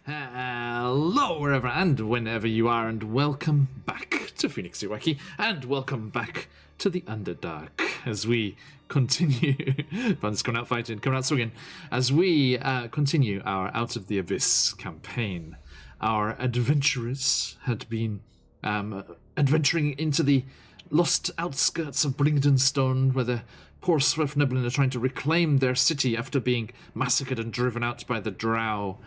Hello, wherever and whenever you are, and welcome back to Phoenix Iwaki, and welcome back to the Underdark as we continue. Fun's coming out fighting, coming out swinging, as we continue our Out of the Abyss campaign. Our adventurers had been adventuring into the lost outskirts of Blingdenstone, where the poor Swiftniblin are trying to reclaim their city after being massacred and driven out by the Drow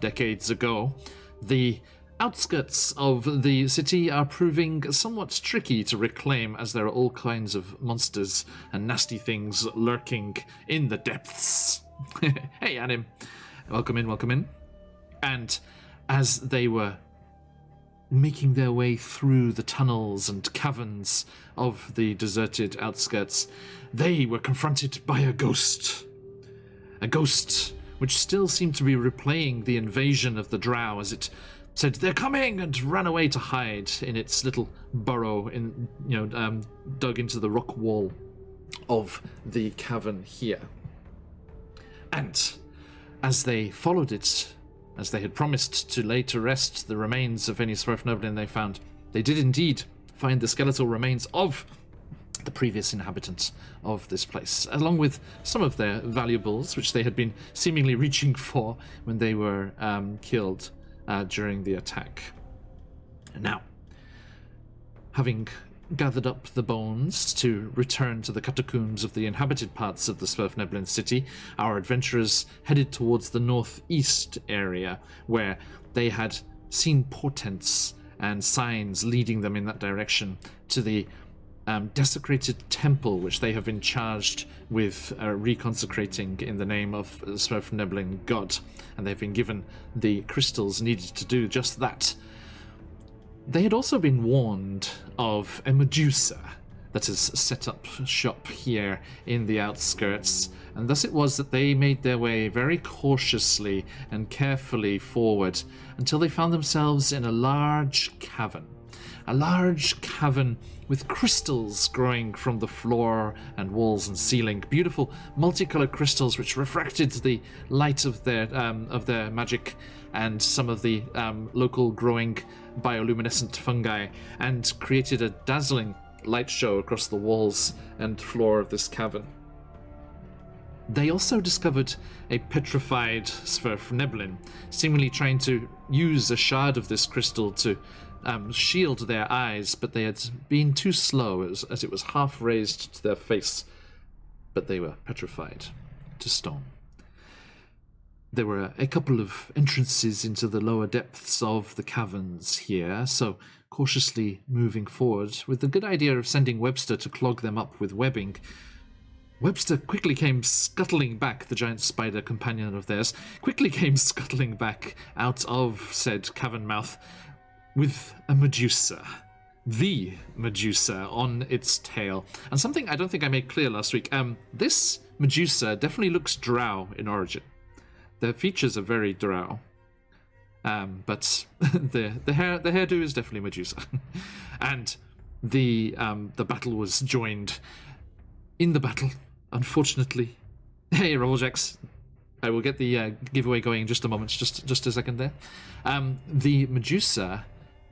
decades ago. The outskirts of the city are proving somewhat tricky to reclaim, as there are all kinds of monsters and nasty things lurking in the depths. Hey, Anim. Welcome in, welcome in. And as they were making their way through the tunnels and caverns of the deserted outskirts, they were confronted by a ghost. A ghost which still seemed to be replaying the invasion of the Drow as it said, "They're coming!" and ran away to hide in its little burrow dug into the rock wall of the cavern here. And as they followed it, as they had promised to lay to rest the remains of any Swerfnoblin they found, they did indeed find the skeletal remains of the previous inhabitants of this place, along with some of their valuables, which they had been seemingly reaching for when they were killed during the attack. Now, having gathered up the bones to return to the catacombs of the inhabited parts of the Swerfneblin city, our adventurers headed towards the northeast area, where they had seen portents and signs leading them in that direction to the desecrated temple, which they have been charged with reconsecrating in the name of the Swerfneblin god, and they've been given the crystals needed to do just that. They had also been warned of a Medusa that has set up shop here in the outskirts, and thus it was that they made their way very cautiously and carefully forward until they found themselves in a large cavern. A large cavern with crystals growing from the floor and walls and ceiling. Beautiful multicolored crystals which refracted the light of their magic and some of the local growing bioluminescent fungi, and created a dazzling light show across the walls and floor of this cavern. They also discovered a petrified Swerfneblin, seemingly trying to use a shard of this crystal to shield their eyes, but they had been too slow as it was half raised to their face, but they were petrified to stone. There were a couple of entrances into the lower depths of the caverns here, so cautiously moving forward, with the good idea of sending Webster to clog them up with webbing, Webster quickly came scuttling back, the giant spider companion of theirs, quickly came scuttling back out of said cavern mouth with a Medusa. The Medusa on its tail. And something I don't think I made clear last week, this Medusa definitely looks drow in origin. The features are very drow. But the hairdo is definitely Medusa. And the battle was joined. In the battle, unfortunately... Hey, Rubblejax. I will get the giveaway going in just a moment. Just a second there. The Medusa,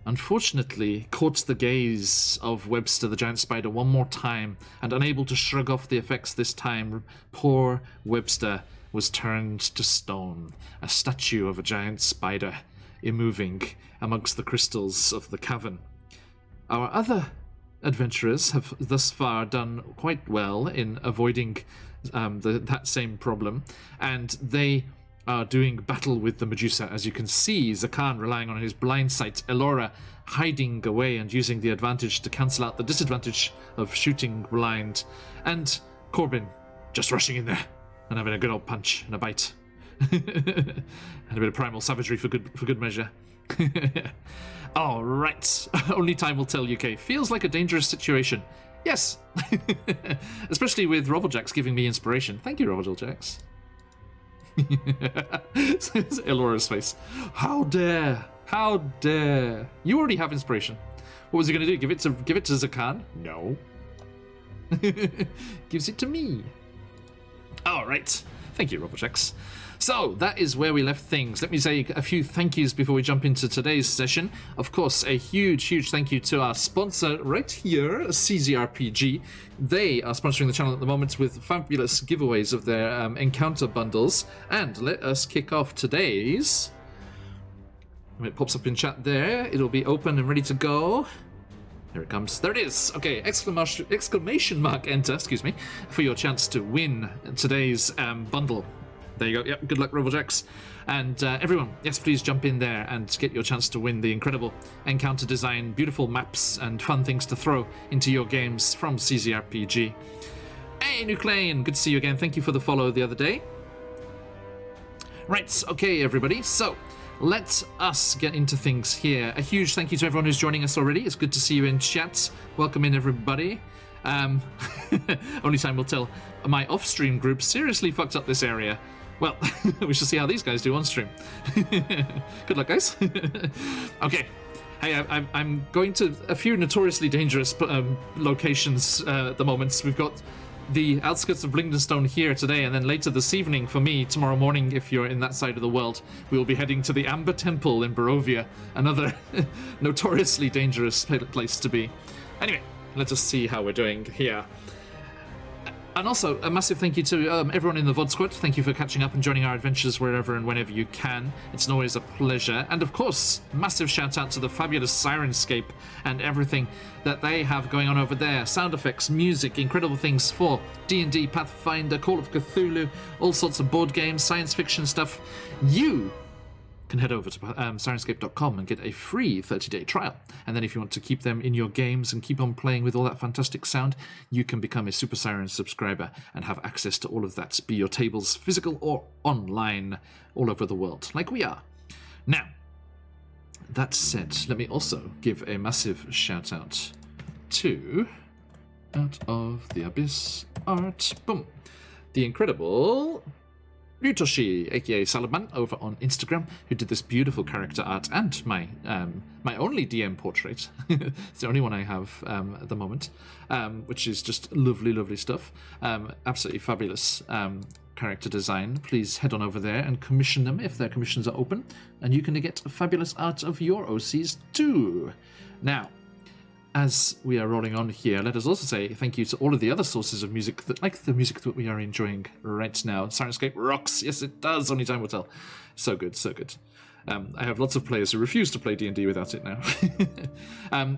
unfortunately, caught the gaze of Webster the giant spider one more time, and unable to shrug off the effects this time, poor Webster was turned to stone, a statue of a giant spider immoving amongst the crystals of the cavern. Our other adventurers have thus far done quite well in avoiding that same problem, and they are doing battle with the Medusa. As you can see, Zakan relying on his blind sight, Elora hiding away and using the advantage to cancel out the disadvantage of shooting blind, and Corbin just rushing in there and having a good old punch and a bite. And a bit of primal savagery for good measure. All right. Only time will tell, UK. Feels like a dangerous situation. Yes. Especially with Robblejax giving me inspiration. Thank you, Robblejax. Elora's face. How dare! How dare! You already have inspiration. What was he going to do? Give it to Zakan? No. Gives it to me. All right. Thank you, Robochex. So, that is where we left things. Let me say a few thank yous before we jump into today's session. Of course, a huge, huge thank you to our sponsor right here, CZRPG. They are sponsoring the channel at the moment with fabulous giveaways of their encounter bundles. And let us kick off today's... When it pops up in chat there, it'll be open and ready to go. Here it comes. There it is. Okay, exclamation mark enter, excuse me, for your chance to win today's bundle. There you go. Yep, good luck, Robojax. And everyone, yes, please jump in there and get your chance to win the incredible encounter design, beautiful maps, and fun things to throw into your games from CZRPG. Hey, Nuclean, good to see you again. Thank you for the follow the other day. Right, okay, everybody. So, let us get into things here. A huge thank you to everyone who's joining us already. It's good to see you in chat. Welcome in, everybody. Only time will tell. My off-stream group seriously fucked up this area. Well, we shall see how these guys do on stream. Good luck, guys. Okay. Hey, I'm going to a few notoriously dangerous locations at the moment. We've got the outskirts of Blingdenstone here today, and then later this evening for me, tomorrow morning, if you're in that side of the world, we will be heading to the Amber Temple in Barovia, another notoriously dangerous place to be. Anyway, let us see how we're doing here. And also, a massive thank you to everyone in the VOD squad. Thank you for catching up and joining our adventures wherever and whenever you can. It's always a pleasure. And of course, massive shout out to the fabulous Sirenscape and everything that they have going on over there. Sound effects, music, incredible things for D&D, Pathfinder, Call of Cthulhu, all sorts of board games, science fiction stuff. You can head over to Sirenscape.com and get a free 30-day trial. And then if you want to keep them in your games and keep on playing with all that fantastic sound, you can become a Super Siren subscriber and have access to all of that, be your tables physical or online all over the world, like we are. Now, that said, let me also give a massive shout out to Out of the Abyss art, boom, the incredible Ryutoshi, aka Saladman, over on Instagram, who did this beautiful character art and my only DM portrait. It's the only one I have at the moment, which is just lovely, lovely stuff. Absolutely fabulous character design. Please head on over there and commission them if their commissions are open, and you can get fabulous art of your OCs too. Now, as we are rolling on here, let us also say thank you to all of the other sources of music, that, like the music that we are enjoying right now. Sirenscape rocks. Yes, it does. Only time will tell. So good, so good. I have lots of players who refuse to play D&D without it now.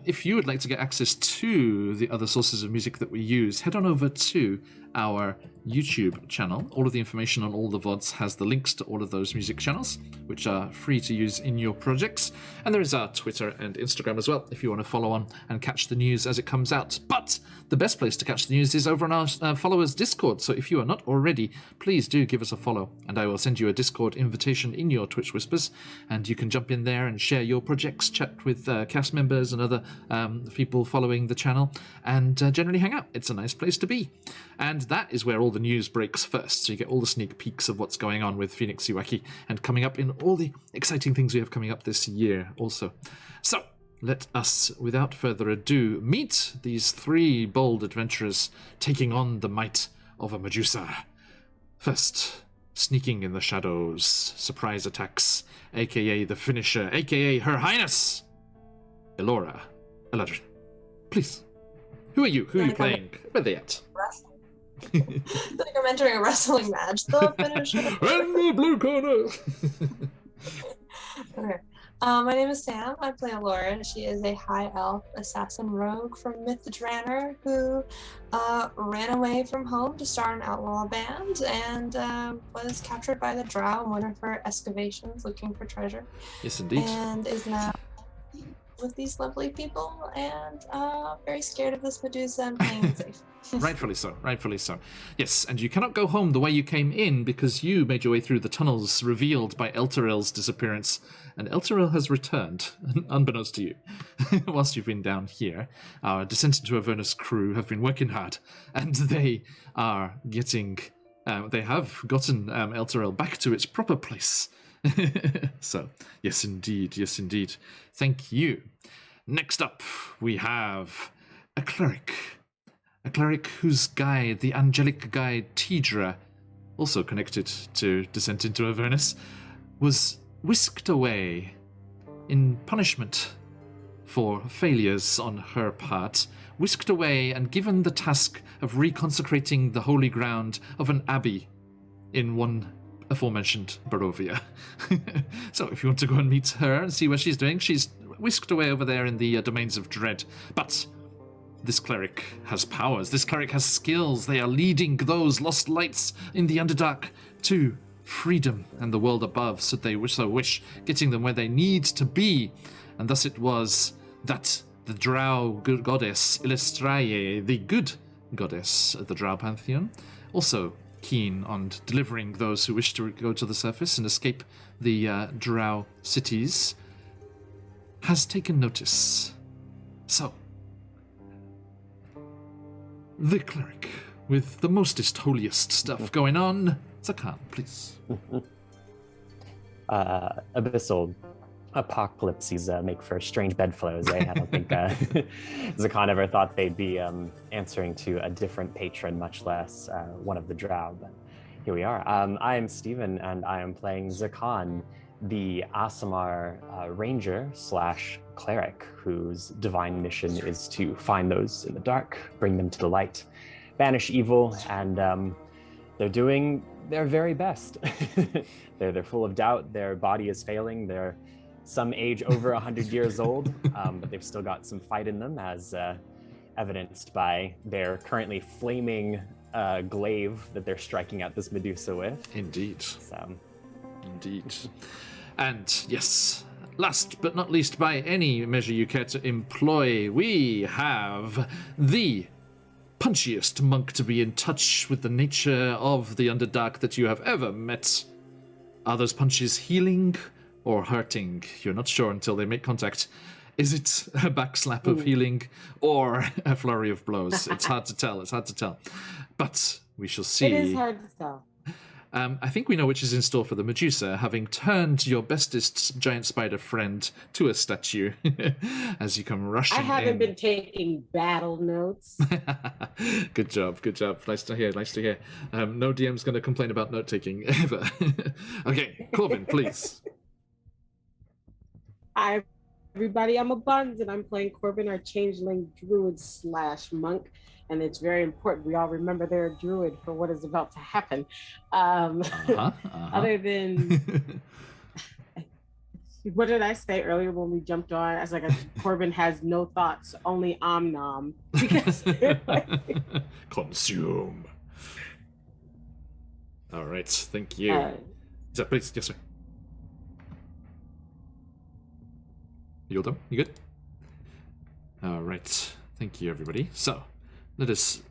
If you would like to get access to the other sources of music that we use, head on over to our YouTube channel. All of the information on all the VODs has the links to all of those music channels, which are free to use in your projects. And there is our Twitter and Instagram as well, if you want to follow on and catch the news as it comes out. But the best place to catch the news is over on our followers Discord. So if you are not already, please do give us a follow, and I will send you a Discord invitation in your Twitch Whispers, and you can jump in there and share your projects, chat with cast members and other people following the channel, and generally hang out. It's a nice place to be. And that is where all the news breaks first, so you get all the sneak peeks of what's going on with Phoenix Iwaki and coming up in all the exciting things we have coming up this year also. So, let us, without further ado, meet these three bold adventurers taking on the might of a Medusa. First, sneaking in the shadows, surprise attacks, aka the finisher, aka Her Highness, Elora Eladrin. Please, who are you? Who are you playing? Where are they at? Wrestling. Like I'm entering a wrestling match. The finisher. In the blue corner. Okay. My name is Sam. I play Elora. She is a high elf assassin rogue from Myth Draenor who ran away from home to start an outlaw band and was captured by the Drow in one of her excavations looking for treasure. Yes, indeed. And is now with these lovely people and very scared of this Medusa and playing it safe. Rightfully so, rightfully so. Yes, and you cannot go home the way you came in because you made your way through the tunnels revealed by Elturel's disappearance, and Elturel has returned, unbeknownst to you. Whilst you've been down here, our Descent into Avernus crew have been working hard, and they are getting... they have gotten Elturel back to its proper place. So, yes indeed, yes indeed. Thank you. Next up, we have a cleric. A cleric whose guide, the angelic guide Tidra, also connected to descent into Avernus, was whisked away in punishment for failures on her part, whisked away and given the task of reconsecrating the holy ground of an abbey in one aforementioned Barovia. So if you want to go and meet her and see what she's doing, she's whisked away over there in the domains of dread. But this cleric has powers, this cleric has skills. They are leading those lost lights in the Underdark to freedom and the world above, so they wish, getting them where they need to be. And thus it was that the drow goddess Illustraye, the good goddess of the drow pantheon, also keen on delivering those who wish to go to the surface and escape the drow cities, has taken notice. So, the cleric with the mostest holiest stuff going on, Zakan, please. Abyssal apocalypses make for strange bedfellows, eh? I don't think Zakan ever thought they'd be answering to a different patron, much less one of the drow, but here we are. I am Stephen, and I am playing Zakan, the Aasimar ranger / cleric, whose divine mission is to find those in the dark, bring them to the light, banish evil, and they're doing their very best. They're full of doubt. Their body is failing. They're some age over 100 years old, but they've still got some fight in them, as evidenced by their currently flaming glaive that they're striking at this Medusa with. Indeed. So. Indeed. And yes, last but not least, by any measure you care to employ, we have the punchiest monk to be in touch with the nature of the Underdark that you have ever met. Are those punches healing or hurting? You're not sure until they make contact. Is it a backslap of healing or a flurry of blows? It's hard to tell. But we shall see. It is hard to tell. I think we know which is in store for the Medusa, having turned your bestest giant spider friend to a statue as you come rushing in. I haven't been taking battle notes. Good job. Nice to hear. No DM's going to complain about note-taking ever. Okay, Corbin, please. Hi, everybody. I'm a Buns, and I'm playing Corbin, our changeling druid / monk. And it's very important we all remember they're a druid for what is about to happen. Other than, what did I say earlier when we jumped on? I was like, Corbin has no thoughts, only om-nom. Because consume. All right, thank you. Is that please? Yes, sir. You all done? You good? All right, thank you, everybody. So, let us,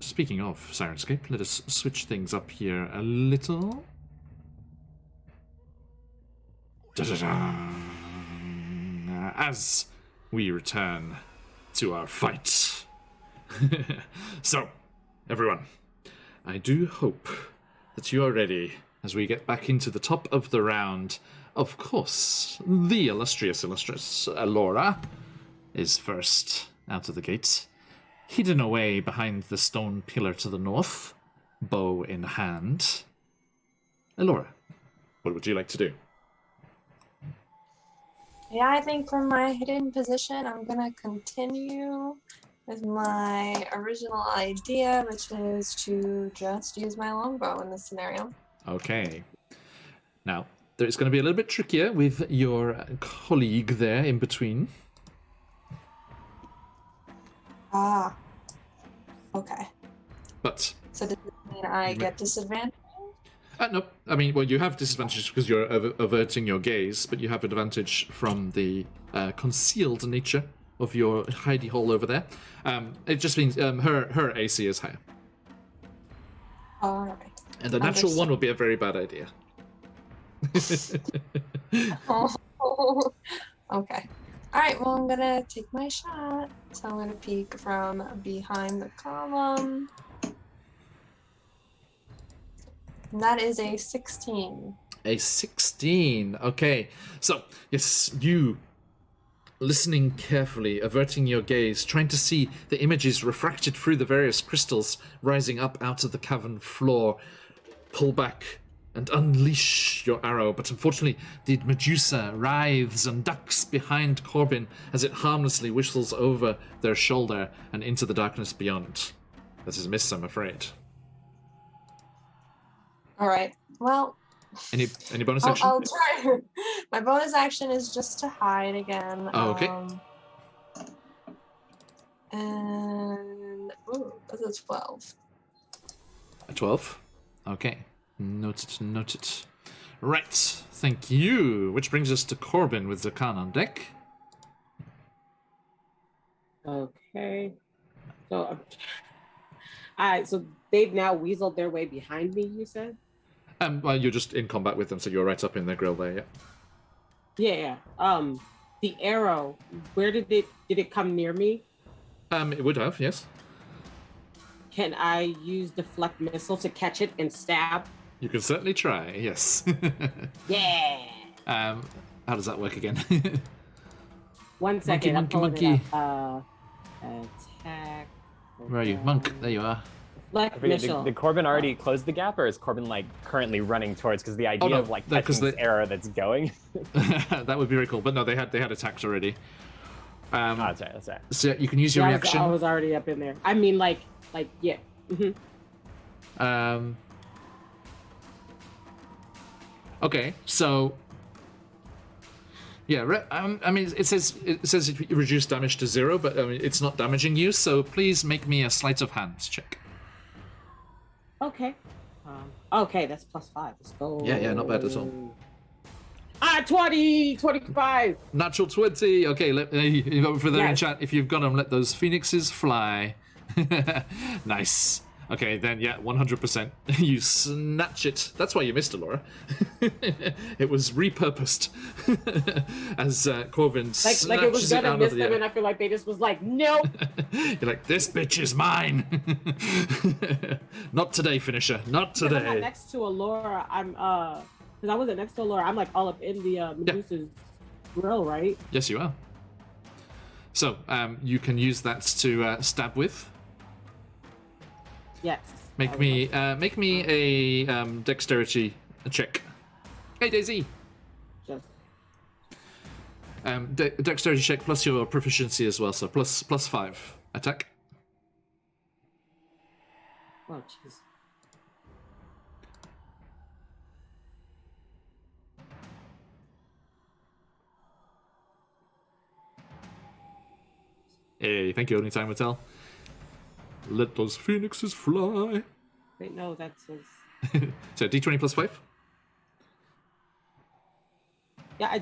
speaking of Sirenscape, let us switch things up here a little. As we return to our fight. So, everyone, I do hope that you are ready as we get back into the top of the round. Of course, the illustrious Laura is first out of the gate. Hidden away behind the stone pillar to the north, bow in hand. Elora, what would you like to do? Yeah, I think from my hidden position, I'm gonna continue with my original idea, which is to just use my longbow in this scenario. Okay. Now, it's going to be a little bit trickier with your colleague there in between. Ah. Okay. But so does this mean I get disadvantage? No. I mean, well, you have disadvantage because you're averting your gaze, but you have advantage from the concealed nature of your hidey hole over there. It just means her AC is higher. All right. And the natural one would be a very bad idea. Oh, okay. All right, well, I'm gonna take my shot. So I'm gonna peek from behind the column. And that is a 16. A 16. Okay. So, yes, you listening carefully, averting your gaze, trying to see the images refracted through the various crystals rising up out of the cavern floor. pull back and unleash your arrow, but unfortunately the Medusa writhes and ducks behind Corbin as it harmlessly whistles over their shoulder and into the darkness beyond. That is a miss, I'm afraid. All right. Well, Any bonus action? I'll try. My bonus action is just to hide again. Oh, okay. And that's a 12. A 12. Okay. Noted. Right. Thank you. Which brings us to Corbin with Zakan on deck. Okay. So, so they've now weaseled their way behind me, you said? Well, you're just in combat with them, so you're right up in their grill there, yeah. Yeah. The arrow, where did it come near me? It would have, yes. Can I use deflect missile to catch it and stab? You can certainly try, yes. Yeah. How does that work again? 1 second. Monkey. Attack. Where are you? Monk, there you are. Deflect missile. Did Corbin already close the gap, or is Corbin like currently running towards? Because the idea of like catching this arrow that's going. That would be very cool. But no, they had attacked already. That's right. So you can use your reaction. I was already up in there. I mean, yeah. Okay, so yeah, I mean, it says it reduced damage to 0, but I mean, it's not damaging you. So please make me a sleight of hand check. Okay. Okay, that's +5. Let's go. Yeah, not bad at all. 25. Natural 20. Okay, for there in chat, if you've got them, let those phoenixes fly. Nice. Okay, then yeah, 100%. You snatch it. That's why you missed it, Laura. It was repurposed as Corvin snatches it was gonna out miss of the them, air. and I feel like they just was like, nope. You're like, this bitch is mine. Not today, finisher. Not today. I'm not next to Allura. I'm because I wasn't next to Allura. I'm like all up in the Medusa's grill, right? Yes, you are. So you can use that to stab with. Yes. Make me a dexterity check. Hey, Daisy. Just. Dexterity check plus your proficiency as well, so +5 attack. Oh, jeez. Hey, thank you. Only time will tell. Let those phoenixes fly. Wait, no, that's. So D20 +5. Yeah,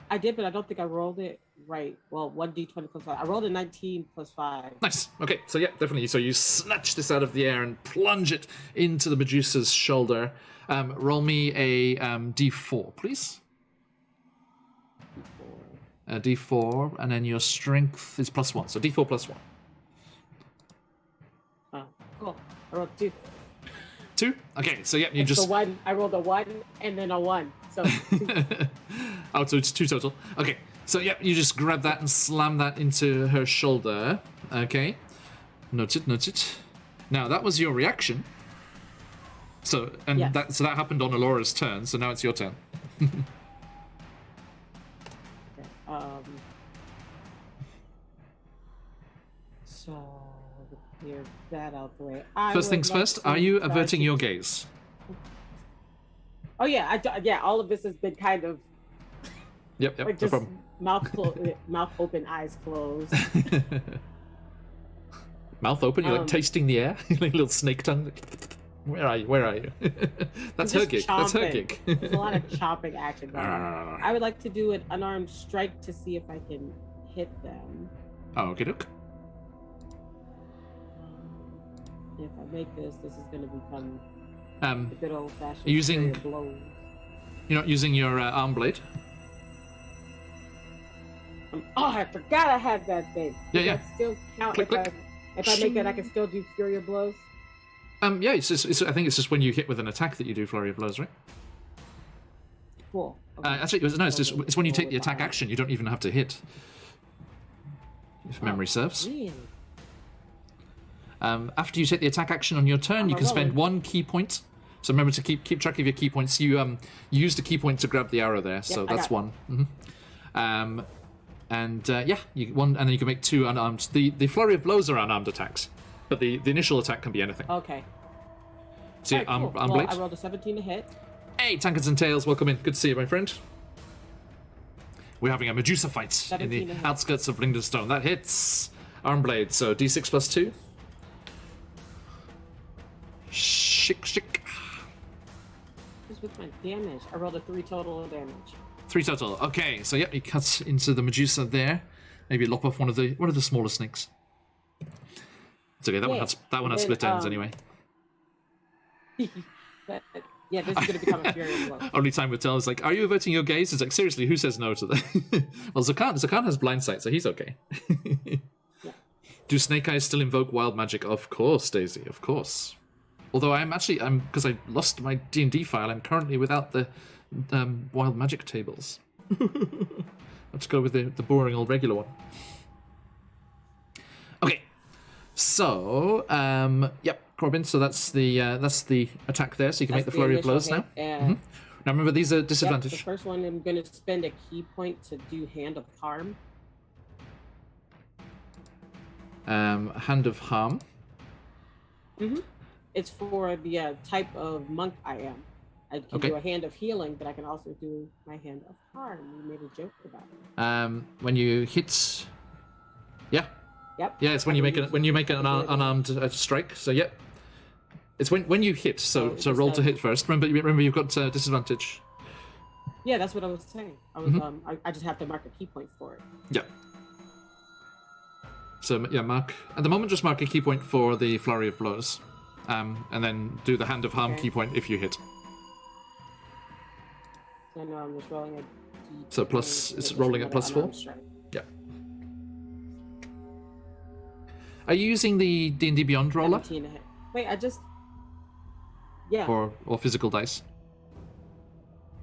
I did, but I don't think I rolled it right. Well, 1d20 +5. I rolled a 19 +5. Nice. Okay, so yeah, definitely. So you snatch this out of the air and plunge it into the Medusa's shoulder. Roll me a D4, please. A D4, and then your strength is +1. So D4 +1. Oh, cool. I rolled 2. 2? Okay, so yeah, you just. The 1. I rolled a 1 and then a 1. So. 2. Oh, so it's 2 total. Okay, so yeah, you just grab that and slam that into her shoulder. Okay, noted. Now that was your reaction. So that happened on Alora's turn. So now it's your turn. So clear that out the way. First things first, are you averting your gaze? Oh yeah, all of this has been kind of. Yep, like just mouth open, eyes closed. Mouth open, you're like tasting the air, like a little snake tongue. Where are you? That's her gig. Chomping. That's her gig. There's a lot of chopping action going on. I would like to do an unarmed strike to see if I can hit them. Oh, okay, look. If I make this is going to become a good old-fashioned using blows. You're not using your arm blade. I forgot I had that thing. Yeah. That still count click. If I make that, I can still do Fury of Blows. Yeah. I think it's just when you hit with an attack that you do Flurry of Blows, right? Cool. Okay. Actually, no. It's when you take the attack action. You don't even have to hit. If memory serves. Really? After you take the attack action on your turn, you can spend 1 key point So remember to keep track of your key points. You used a key point to grab the arrow there, so Yep, I that's got one. Yeah, and then you can make 2 unarmed. The flurry of blows are unarmed attacks, but the initial attack can be anything. Okay. So yeah, Alright, cool. arm Well, blade. I rolled a 17 to hit. Hey, Tankers and Tails, welcome in. Good to see you, my friend. We're having a Medusa fight in 17 the to hit. outskirts of Blingdenstone. That hits. Arm blade, so d6 plus 2. Shik. Just with my damage. I rolled a 3 total damage. 3 total. Okay, so yeah, he cuts into the Medusa there. Maybe lop off one of the smaller snakes. It's okay. That one had split ends anyway. But, yeah, this is going to become a fury blow. Only time will tell is like, are you averting your gaze? It's like, seriously, who says no to that? Well, Zakan has blind sight, so he's okay. Yeah. Do snake eyes still invoke wild magic? Of course, Daisy, of course. Although I'm because I lost my D&D file, I'm currently without the wild magic tables. Let's go with the boring old regular one. Okay, so yep, Corbin. So that's the attack there. So you can make the flurry of blows now. Now remember, these are disadvantage. Yep, the first one, I'm going to spend a key point to do Hand of Harm. Hand of harm. It's for the type of monk I am. I can do a Hand of Healing, but I can also do my Hand of Harm. We made a joke about it. When you hit, yeah. Yep. Yeah, it's when you make an unarmed strike. So yeah, it's when you hit. So roll to hit first. Remember you've got disadvantage. Yeah, that's what I was saying. I was I just have to mark a key point for it. Yeah. So yeah, mark at the moment. Just mark a key point for the flurry of blows, and then do the Hand of Harm key point if you hit. So now I'm just rolling a D20. So plus, it's rolling at +4. Yeah. Are you using the D&D Beyond roller 17 to hit. Wait, yeah. or physical dice?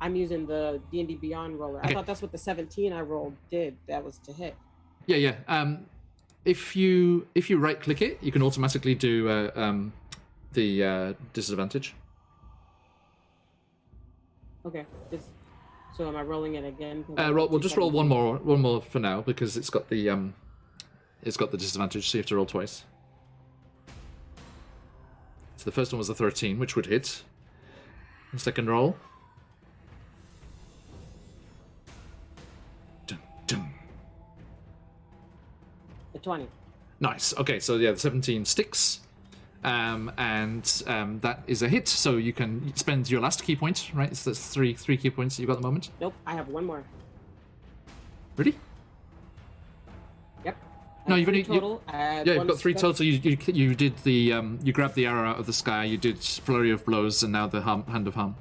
I'm using the D&D Beyond roller. Okay. I thought that's what the 17 I rolled did. That was to hit. Yeah. If you right click it, you can automatically do the disadvantage. Okay. So am I rolling it again? We'll just roll one more for now because it's got the disadvantage, so you have to roll twice. So the first one was a 13, which would hit. The second roll. Dun, dun. A 20. Nice. Okay, so yeah, the 17 sticks. And that is a hit, so you can spend your last key point, right? So that's three key points that you've got at the moment. Nope, I have one more. Really? Yep. No, you've only total. you've got 3 total. You did the you grabbed the arrow out of the sky. You did flurry of blows, and now the hand of harm.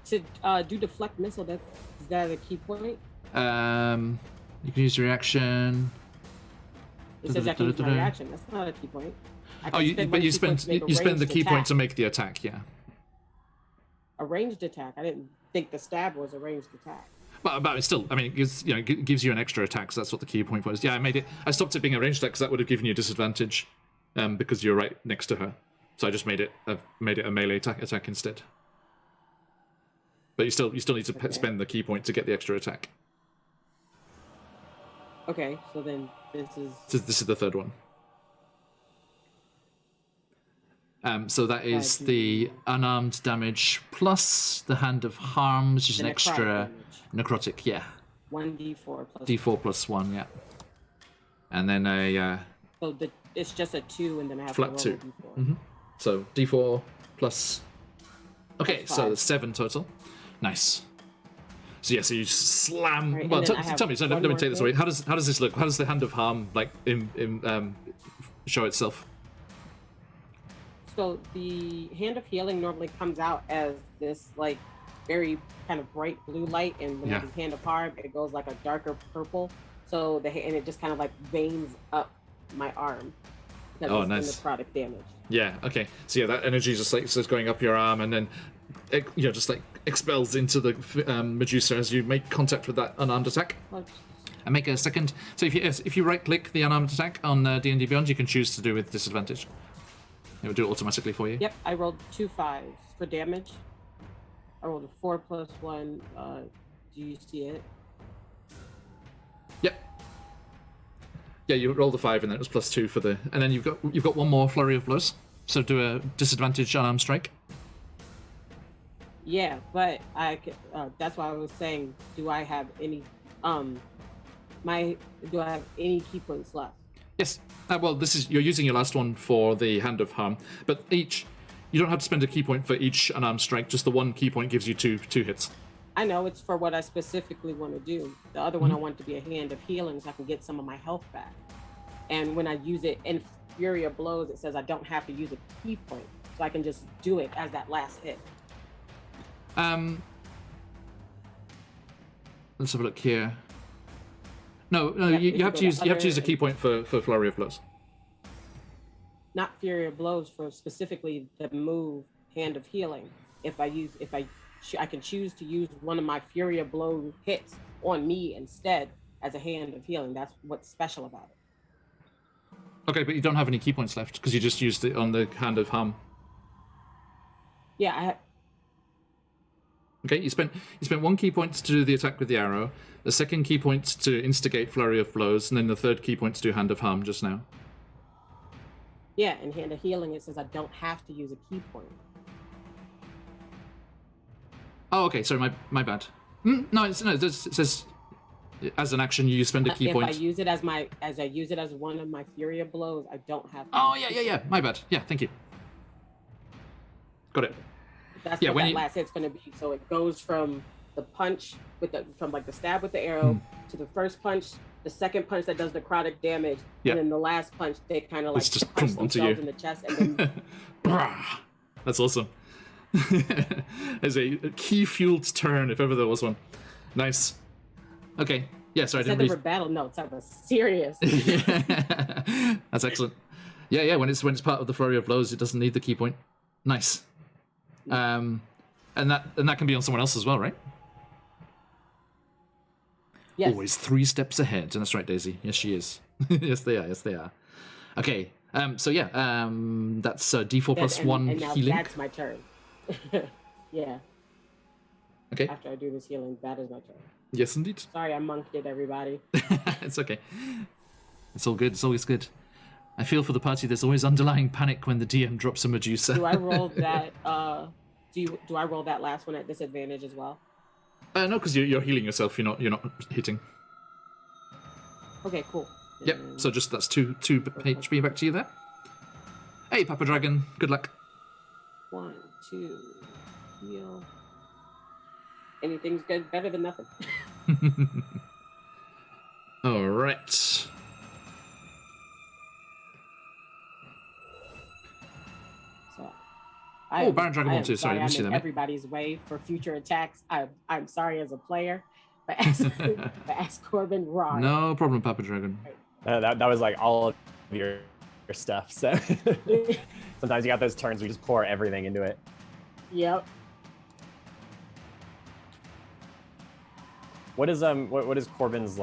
To do deflect missile, is that a key point? You can use your reaction. It says I can use my reaction. That's not a key point. You spend the key point to make the attack. Yeah. A ranged attack. I didn't think the stab was a ranged attack. But it's still, I mean, it gives you an extra attack, so that's what the key point was. Yeah, I stopped it being a ranged attack because that would have given you a disadvantage, because you're right next to her. So I just made it a melee attack instead. But you still need to spend the key point to get the extra attack. Okay, so then this is the third one. So that is the unarmed damage plus the Hand of Harm, which is an extra necrotic, yeah. 1d4 plus D4 plus 1, yeah. And then so it's just a 2, and then I have flat to roll 2. a d4. So D4 plus. Okay, Plus so 5. that's 7 total. Nice. So yeah, so you slam. Right, well, and then tell me. So let one me more take this thing. away. How does this look? How does the Hand of Harm show itself? So the Hand of Healing normally comes out as this like very kind of bright blue light, and when I do Hand of Harm, it goes like a darker purple. So and it just kind of like veins up my arm. Oh, nice. In the product damage. Yeah. Okay. So yeah, that energy just like starts going up your arm, and then it, just like expels into the Medusa as you make contact with that unarmed attack. And make a second. So if you right click the unarmed attack on D&D Beyond, you can choose to do with disadvantage. It would do it automatically for you. Yep, I rolled 2 5s for damage. I rolled a 4 plus 1. Do you see it? Yep. Yeah, you rolled the 5 and then it was +2 for the... And then you've got one more flurry of blows. So do a disadvantage unarmed strike. Yeah, but that's why I was saying, do I have any do I have any key points left? Yes. Well, you're using your last one for the Hand of Harm, but you don't have to spend a key point for each unarmed strike. Just the one key point gives you two hits. I know it's for what I specifically want to do. The other one I want to be a Hand of Healing so I can get some of my health back. And when I use it in Fury of Blows, it says I don't have to use a key point, so I can just do it as that last hit. Let's have a look here. No, you have to use a key point for Flurry of Blows. Not Fury of Blows, for specifically the move Hand of Healing. I can choose to use one of my Fury of Blow hits on me instead as a Hand of Healing. That's what's special about it. Okay, but you don't have any key points left because you just used it on the Hand of Harm. Yeah, I have. Okay, you spent one key point to do the attack with the arrow, the second key point to instigate Flurry of Blows, and then the third key point to do Hand of Harm just now. Yeah, in Hand of Healing it says I don't have to use a key point. Oh, okay, sorry, my bad. No, it says as an action you spend a key point. If I use it as one of my Fury of Blows, I don't have to. Oh, yeah, my bad. Yeah, thank you. Got it. That's what that last hit's going to be. So it goes from the punch from the stab with the arrow to the first punch, the second punch that does necrotic damage, and then the last punch they kind of just punch onto themselves you in the chest and then. That's awesome. As a key-fueled turn, if ever there was one. Nice. Okay. Yeah, sorry, I didn't read... battle notes. I was serious. That's excellent. Yeah. When it's part of the Flurry of Blows, it doesn't need the key point. Nice. And that can be on someone else as well, right? Yes. Always 3 steps ahead. And that's right, Daisy. Yes, she is. Yes, they are. Okay. That's D4 plus 1 and now healing. That's my turn. Yeah. Okay. After I do this healing, that is my turn. Yes, indeed. Sorry, I monked it, everybody. It's okay. It's all good. It's always good. I feel for the party. There's always underlying panic when the DM drops a Medusa. Do I roll that? Do I roll that last one at disadvantage as well? No, because you're healing yourself. You're not hitting. Okay, cool. Yep. So that's 2 HP back to you there. Hey, Papa Dragon. Good luck. 1, 2, heal. Anything's good, better than nothing. All right. Baron Dragon 1 too. Sorry, I missed you there. Everybody's way for future attacks. I'm sorry as a player, but ask Corbin wrong. No problem, Papa Dragon. That was like all of your stuff. So sometimes you got those turns where you just pour everything into it. Yep. What is Corbin's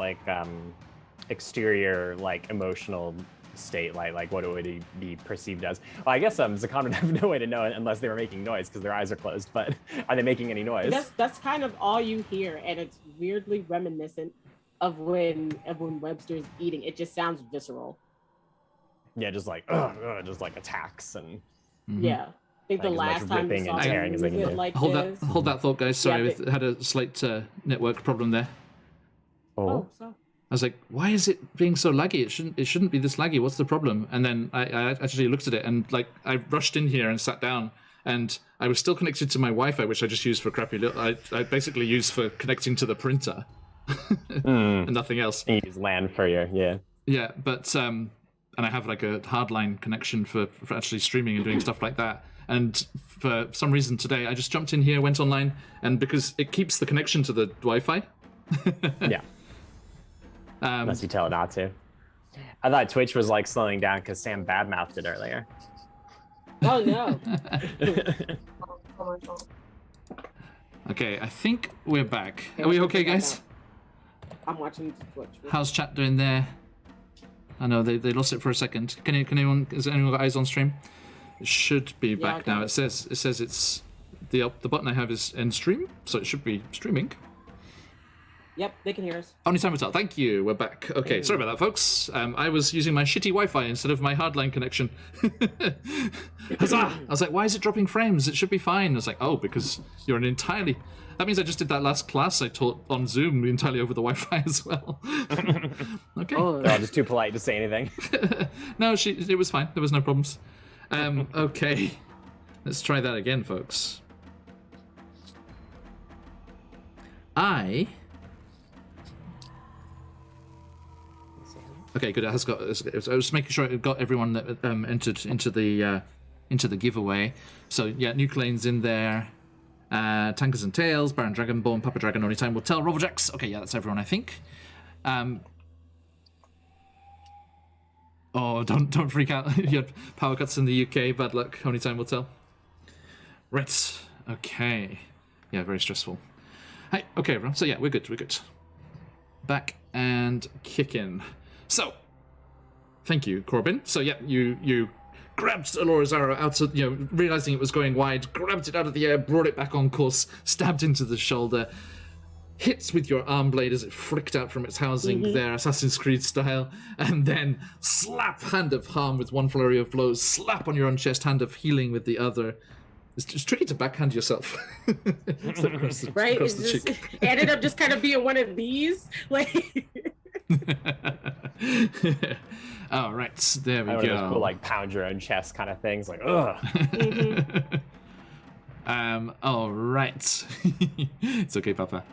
exterior emotional state like? What would he be perceived as? Well, I guess Zakan would have no way to know it unless they were making noise because their eyes are closed. But are they making any noise? That's kind of all you hear, and it's weirdly reminiscent of when Webster's eating. It just sounds visceral. Yeah, just just attacks and. Yeah. I think the last time we saw it hold that thought, guys. Sorry, I had a slight network problem there. Oh. So. I was like, why is it being so laggy? It shouldn't be this laggy. What's the problem? And then I actually looked at it and I rushed in here and sat down and I was still connected to my Wi-Fi, which I just used for crappy little. I basically used for connecting to the printer and nothing else. You use LAN for your Yeah, but and I have a hardline connection for actually streaming and doing stuff like that. And for some reason today, I just jumped in here, went online, and because it keeps the connection to the Wi-Fi. Yeah. Unless you tell it not to. I thought Twitch was slowing down because Sam badmouthed it earlier. Oh no. Okay, I think we're back. Are we okay, guys? I'm watching Twitch. How's chat doing there? I know they lost it for a second. Is anyone got eyes on stream? It should be I back got now. it. It says it's the button I have is end stream, so it should be streaming. Yep, they can hear us. Only time will tell. Thank you. We're back. Okay, sorry about that, folks. I was using my shitty Wi-Fi instead of my hardline connection. Huzzah! I was like, why is it dropping frames? It should be fine. I was like, oh, because you're an entirely... That means I just did that last class I taught on Zoom entirely over the Wi-Fi as well. Okay. Oh, They're all just too polite to say anything. No, it was fine. There was no problems. Okay. Let's try that again, folks. Okay, good. It has got. I was making sure it got everyone that entered into the giveaway. So yeah, Nucleane's in there. Tankers and Tails, Baron Dragonborn, Papa Dragon, Only Time Will Tell, Robojax. Okay, yeah, that's everyone, I think. Oh, don't freak out. You had power cuts in the UK. Bad luck. Only Time Will Tell. Right. Okay. Yeah, very stressful. Hey. Okay, everyone. So yeah, we're good. We're good. Back and kicking. So, thank you, Corbin. So yeah, you grabbed Alora's arrow out of, realizing it was going wide, grabbed it out of the air, brought it back on course, stabbed into the shoulder, hits with your arm blade as it flicked out from its housing there, Assassin's Creed style, and then slap, hand of harm with one flurry of blows, slap on your own chest, hand of healing with the other. It's tricky to backhand yourself. right? Across It's the just, cheek. it ended up just kind of being one of these. Like, All right, there we I go. just cool, like pound your own chest kind of things. Like, ugh. All right. It's okay, Papa.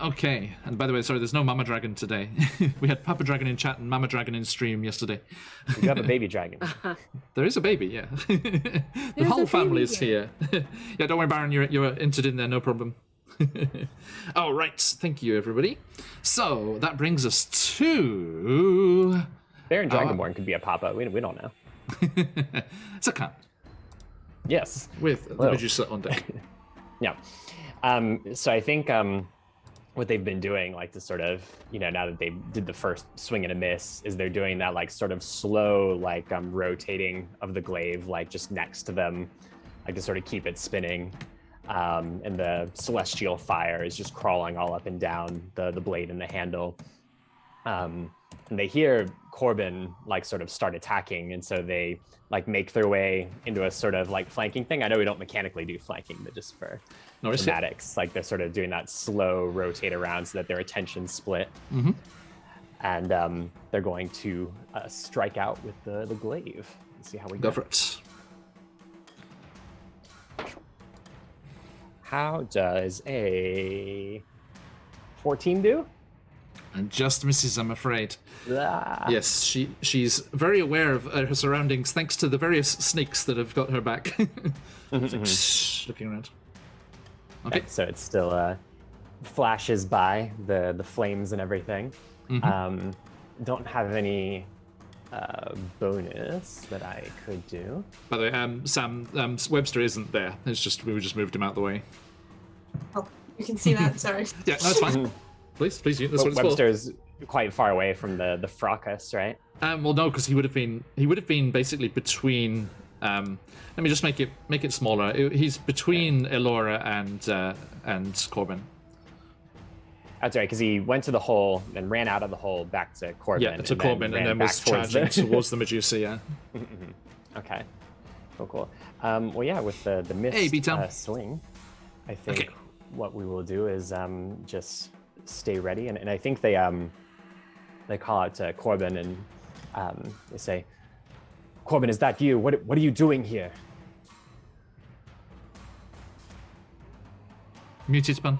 Okay. And by the way, sorry, there's no Mama Dragon today. We had Papa Dragon in chat and Mama Dragon in stream yesterday. You have a baby dragon. There is a baby, yeah. The whole family is here. Yeah, don't worry, Baron, you're entered in there, no problem. All right, thank you, everybody. So that brings us to Baron Dragonborn could be a papa. We don't know. it's a cat Yes. with the Hello. Medusa on deck. Yeah. So I think what they've been doing, like to sort of, now that they did the first swing and a miss, is they're doing that like sort of slow, like rotating of the glaive, like just next to them, like to sort of keep it spinning. And the celestial fire is just crawling all up and down the blade and the handle. And they hear Corbin like sort of start attacking, and so they like make their way into a sort of like flanking thing. I know we don't mechanically do flanking, but just for dramatics, like they're sort of doing that slow rotate around so that their attention's split. And they're going to strike out with the glaive and see how we Go for it. How does a 14 do? And just misses, I'm afraid. Ah. Yes, she's very aware of her surroundings thanks to the various snakes that have got her back. It's like, shh, looking around. Okay. So it still flashes by the flames and everything. Don't have any bonus that I could do. By the way, Sam Webster isn't there. It's just we just moved him out of the way. Oh, you can see that. Sorry. Yeah, no, it's fine. Please, that's what it's for. Webster's quite far away from the fracas, right? Well, no, because he would have been basically between. Let me just make it smaller. He's between Elora and Corbin. That's right, because he went to the hole and ran out of the hole back to Corbin. Yeah, to Corbin, and then was charging towards the Medusa. Yeah. Okay. Cool. Well, yeah, with the missed swing, I think what we will do is just stay ready, and I think they call out to Corbin and they say, "Corbin, is that you? What are you doing here?" Muted spun.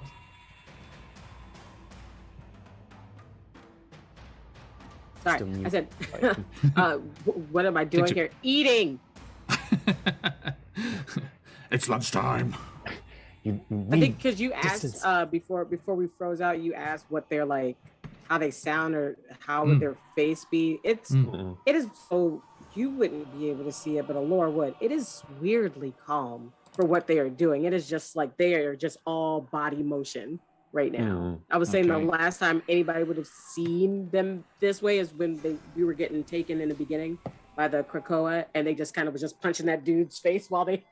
sorry, Still mute. I said, what am I doing here? Eating. It's lunchtime. I think because you asked before we froze out, you asked what they're like, how they sound, or how would their face be. It is so you wouldn't be able to see it, but Alora would. It is weirdly calm for what they are doing. It is just like they are just all body motion right now. I was saying the last time anybody would have seen them this way is when we were getting taken in the beginning. by the Krakoa, and they just kind of was just punching that dude's face while they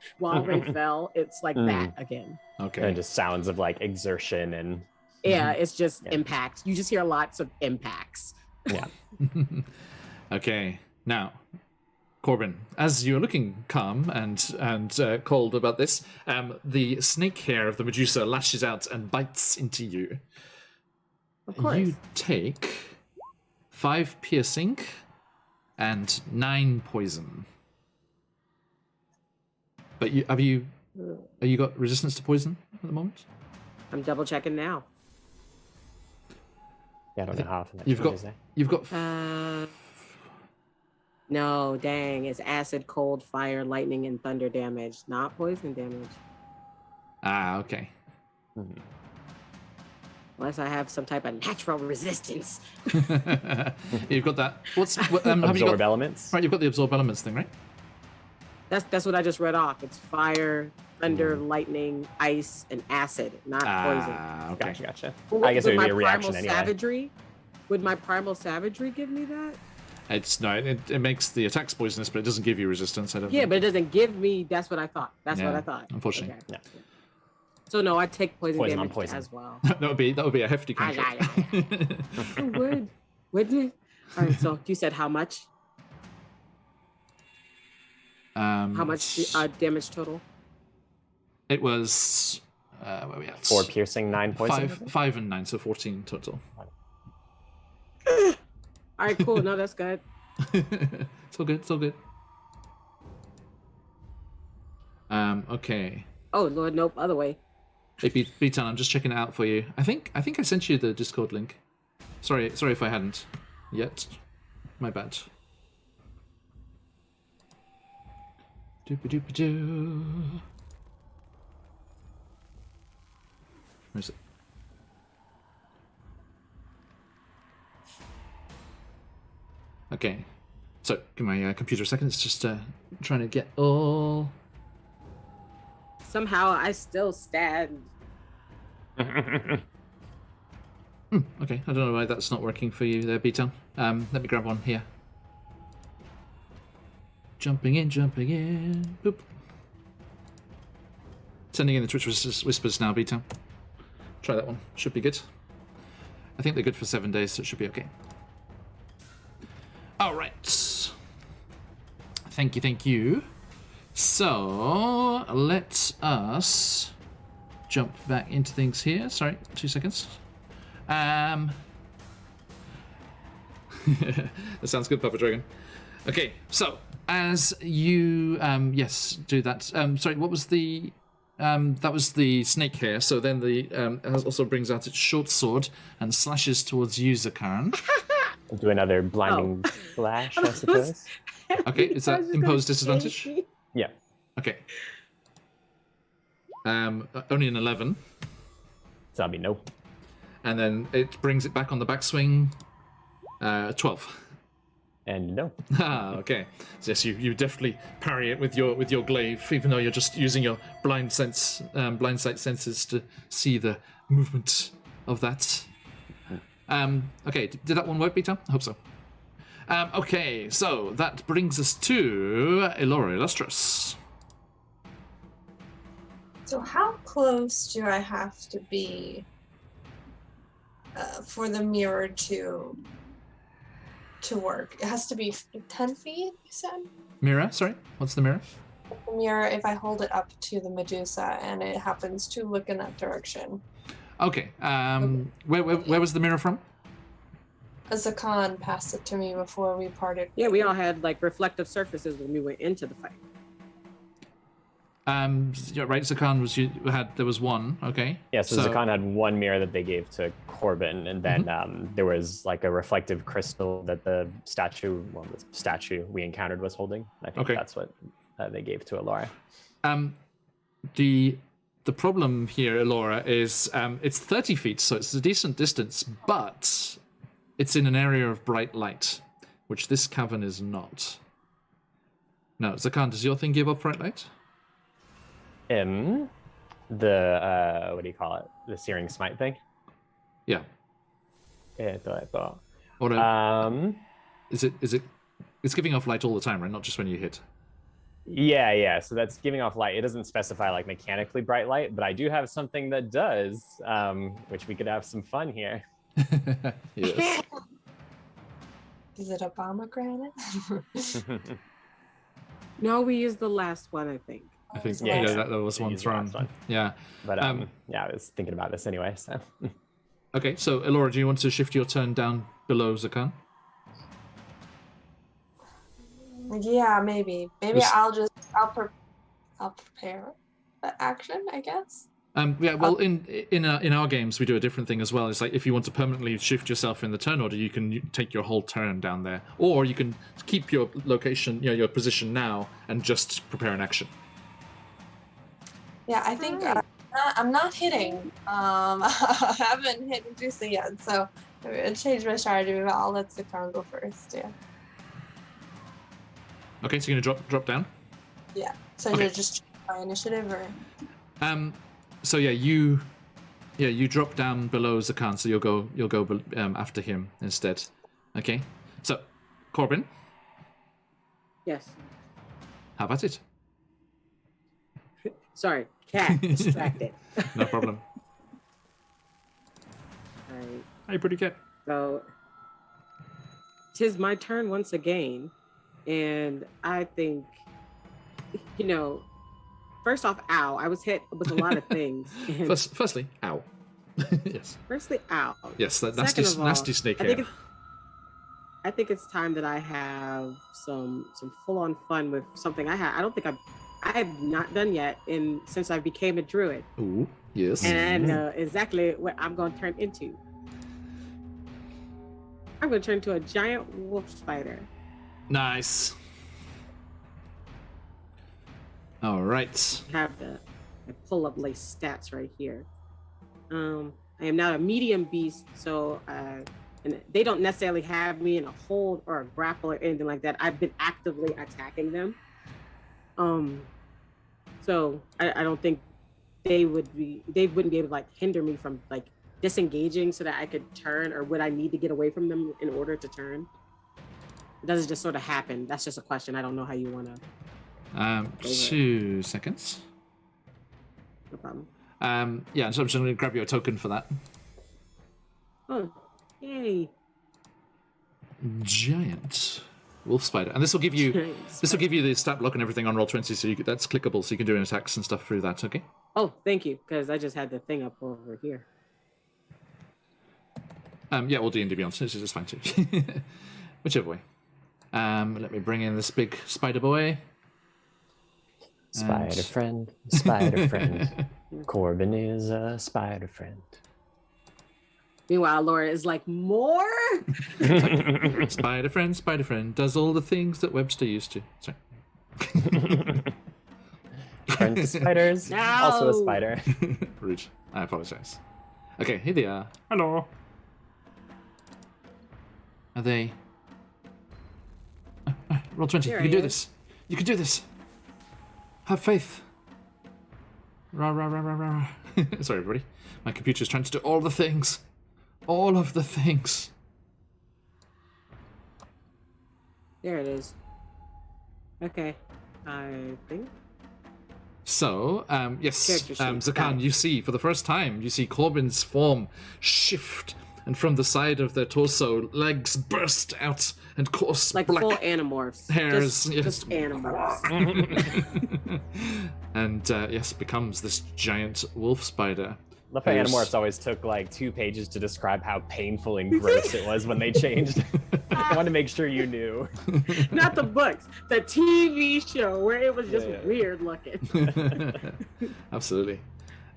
fell. It's like that again. Okay. And just sounds of like exertion and Yeah, it's just impact. You just hear lots of impacts. yeah. Okay. Now, Corbin, as you're looking calm and cold about this, the snake hair of the Medusa lashes out and bites into you. Of course. You take 5 piercing and 9 poison. But have you got resistance to poison at the moment? I'm double checking now. Yeah, I don't know how often that You've got changes, eh? you've got No, dang, it's acid, cold, fire, lightning, and thunder damage, not poison damage. Okay. Unless I have some type of natural resistance. You've got that. Have you Absorb got elements. right? You've got the absorb elements thing, right? That's what I just read off. It's fire, thunder, lightning, ice, and acid, not poison. Okay. Gotcha. Well, I guess it would my be a reaction primal anyway. savagery? Would my primal savagery give me that? It makes the attacks poisonous, but it doesn't give you resistance. I don't. Yeah, think. but it doesn't give me. That's what I thought. That's Yeah, what I thought. unfortunately. Yeah. So no, I take poison Poison on damage poison. as well. that would be a hefty contract. It wouldn't it? All right. So you said how much? How much damage total? It was where are we at? 4 piercing, 9 poison. 5 and 9, so 14 total. All right, cool. No, that's good. It's all good. It's all good. Okay. Oh Lord, nope. Other way. Hey, B-Town, I'm just checking it out for you. I think I sent you the Discord link. Sorry if I hadn't yet. My bad. Doop-a-doop-a-doo. Where is it? Okay. So, give my computer a second. It's just trying to get all... Somehow I still stand. Okay, I don't know why that's not working for you there, B-Town. Let me grab one here. Jumping in. Boop. Sending in the Twitch whispers now, B-Town. Try that one. Should be good. I think they're good for 7 days, so it should be okay. All right. Thank you. So, let us jump back into things here. Sorry, 2 seconds. That sounds good, Papa Dragon. Okay, so as you do that. Sorry, what was the that was the snake hair. So then the also brings out its short sword and slashes towards you, Zakarn. Do another blinding flash, I suppose. Okay, is that imposed disadvantage? Yeah. Okay. Only an 11. So that'll be no. And then it brings it back on the backswing. 12. And no. Okay. So yes, you definitely parry it with your glaive, even though you're just using your blind sight senses to see the movement of that. Okay, did that one work, Peter? I hope so. Okay, so that brings us to Elora Illustrious. So how close do I have to be for the mirror to work? It has to be 10 feet, you said? Mirror, sorry? What's the mirror? The mirror, if I hold it up to the Medusa and it happens to look in that direction. Okay, where was the mirror from? Zakan passed it to me before we parted. Yeah, we all had like reflective surfaces when we went into the fight. Yeah, right, Zakan there was one, okay. Yeah, so Zakan had one mirror that they gave to Corbin, and then there was like a reflective crystal that the statue we encountered was holding. I think that's what they gave to Elora. The problem here, Elora, is it's 30 feet, so it's a decent distance, but it's in an area of bright light, which this cavern is not. Now, Zakan, does your thing give off bright light? The what do you call it? The Searing Smite thing? Yeah. I thought. Or is it it's giving off light all the time, right? Not just when you hit. Yeah. So that's giving off light. It doesn't specify like mechanically bright light, but I do have something that does, which we could have some fun here. Yes. Is it a pomegranate? No, we used the last one, I think. I think Yeah, that was one Use the last thrown. one. Yeah. But yeah, I was thinking about this anyway. So Okay, so Elora, do you want to shift your turn down below Zakan? Yeah, maybe. Maybe Was- I'll prepare the action, I guess. Yeah, well, in our games, we do a different thing as well. It's like if you want to permanently shift yourself in the turn order, you can take your whole turn down there, or you can keep your location, your position now, and just prepare an action. Yeah, I think Alright. I'm not hitting. I haven't hit Juicy yet, so maybe I'll change my strategy. But I'll let Sakon go first. Yeah. Okay, so you're gonna drop down. Yeah. So Okay. you're just my initiative, or So yeah, you drop down below Zakan, so you'll go after him instead. Okay. So, Corbin, Yes. how about it? Sorry, cat distracted. No problem. Alright, Hey, pretty cat. so tis my turn once again, and I think, first off, ow, I was hit with a lot of things. And Firstly, ow. Yes. firstly, ow. Yes, that Second of all, nasty snake I think hair. I think it's time that I have some full-on fun with something I don't think I have not done yet since I became a druid, Ooh, yes. and I know exactly what I'm going to turn into. I'm going to turn into a giant wolf spider. Nice. All right. I have I pull up like stats right here. I am now a medium beast, so and they don't necessarily have me in a hold or a grapple or anything like that. I've been actively attacking them. So I don't think they wouldn't be able to like hinder me from like disengaging so that I could turn, or would I need to get away from them in order to turn? It doesn't just sort of happen. That's just a question. I don't know how you want to. 2 seconds. No problem. Yeah, so I'm just going to grab you a token for that. Oh, yay. Giant wolf spider, and this will give you the stat block and everything on Roll20, so that's clickable, so you can do attacks and stuff through that. Okay. Oh, thank you, because I just had the thing up over here. Yeah, we'll D&D Beyond. This is fine too. Whichever way. Let me bring in this big spider boy. spider friend. Corbin is a spider friend. Meanwhile, Laura is like, more? Spider friend does all the things that Webster used to. Sorry. Friend to spiders, No. also a spider. Rude. I apologize. Okay, here they are. Hello. Are they? Roll 20. Here You can he do is. this. You can do this. Have faith. Rah, rah, rah, rah, rah. Sorry, everybody. My computer's trying to do all the things. All of the things. There it is. Okay, I think. So, yes, Character sheet, got Zakan, it. you see, for the first time, you see Corbin's form shift, and from the side of their torso, legs burst out, and coarse Like black full animorphs. hairs, Just animals. and yes, becomes this giant wolf spider. Love how Who's- Animorphs always took like 2 pages to describe how painful and gross it was when they changed. I wanted to make sure you knew. Not the books, the TV show where it was just Yeah. weird looking. Absolutely.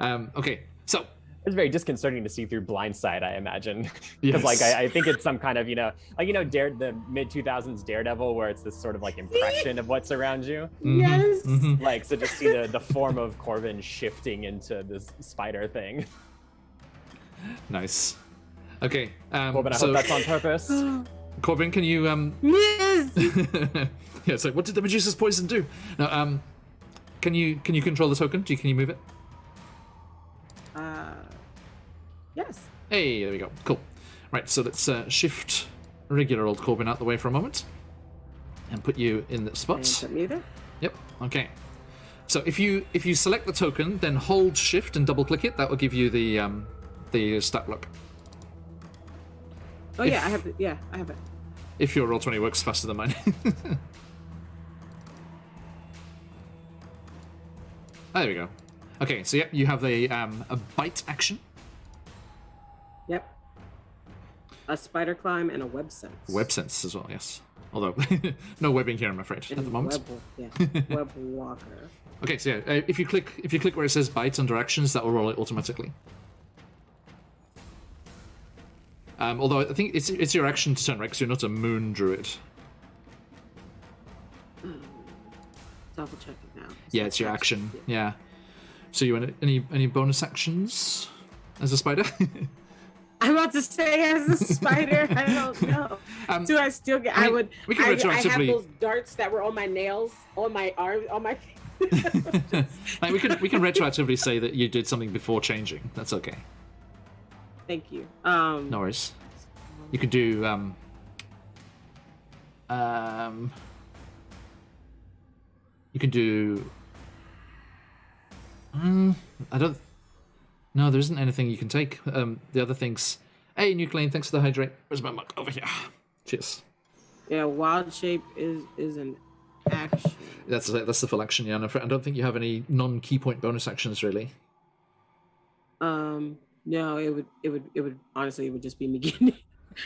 Okay, so It's very disconcerting to see through Blindside, I imagine. yes. Because like I think it's some kind of, the mid 2000s Daredevil, where it's this sort of like impression of what's around you. Mhm, Yes. mhm. Like, so just see the form of Corbin shifting into this spider thing. Nice. Okay, Corbin, I so hope that's on purpose. Corbin, can you Yes. yeah, it's like, what did the Medusa's poison do? No, can you control the token? Can you move it? Yes. Hey, there we go. Cool. Right, so let's shift regular old Corbin out the way for a moment. and put you in the And spot. put me there. Yep. Okay. So if you select the token, then hold Shift and double click it. That will give you the stat block. Oh yeah, I have it. Yeah, I have it. If your roll 20 works faster than mine. There we go. Okay, so yep, you have a bite action. Yep. A spider climb and a web sense. Web sense as well, yes. Although no webbing here, I'm afraid, And at the moment. Web walker. Okay, so yeah, if you click where it says bite under actions, that will roll it automatically. Although I think it's your action to turn, right? Because you're not a moon druid. Double check it now. Yeah, it's your action. Yeah. So you want any bonus actions as a spider? I'm about to say as a spider. I don't know. Do I still get? I would. We can I have retroactively. those darts that were on my nails, on my arms, on my. Like, we can retroactively say that you did something before changing. That's okay. Thank you. No worries. You could do you can do I don't. No, there isn't anything you can take. The other things. Hey, Nuclean, thanks for the hydrate. Where's my mug? Over here. Cheers. Yeah, wild shape is an action. That's the full action. Yeah, I don't think you have any non-key point bonus actions really. No, it would honestly, it would just be me getting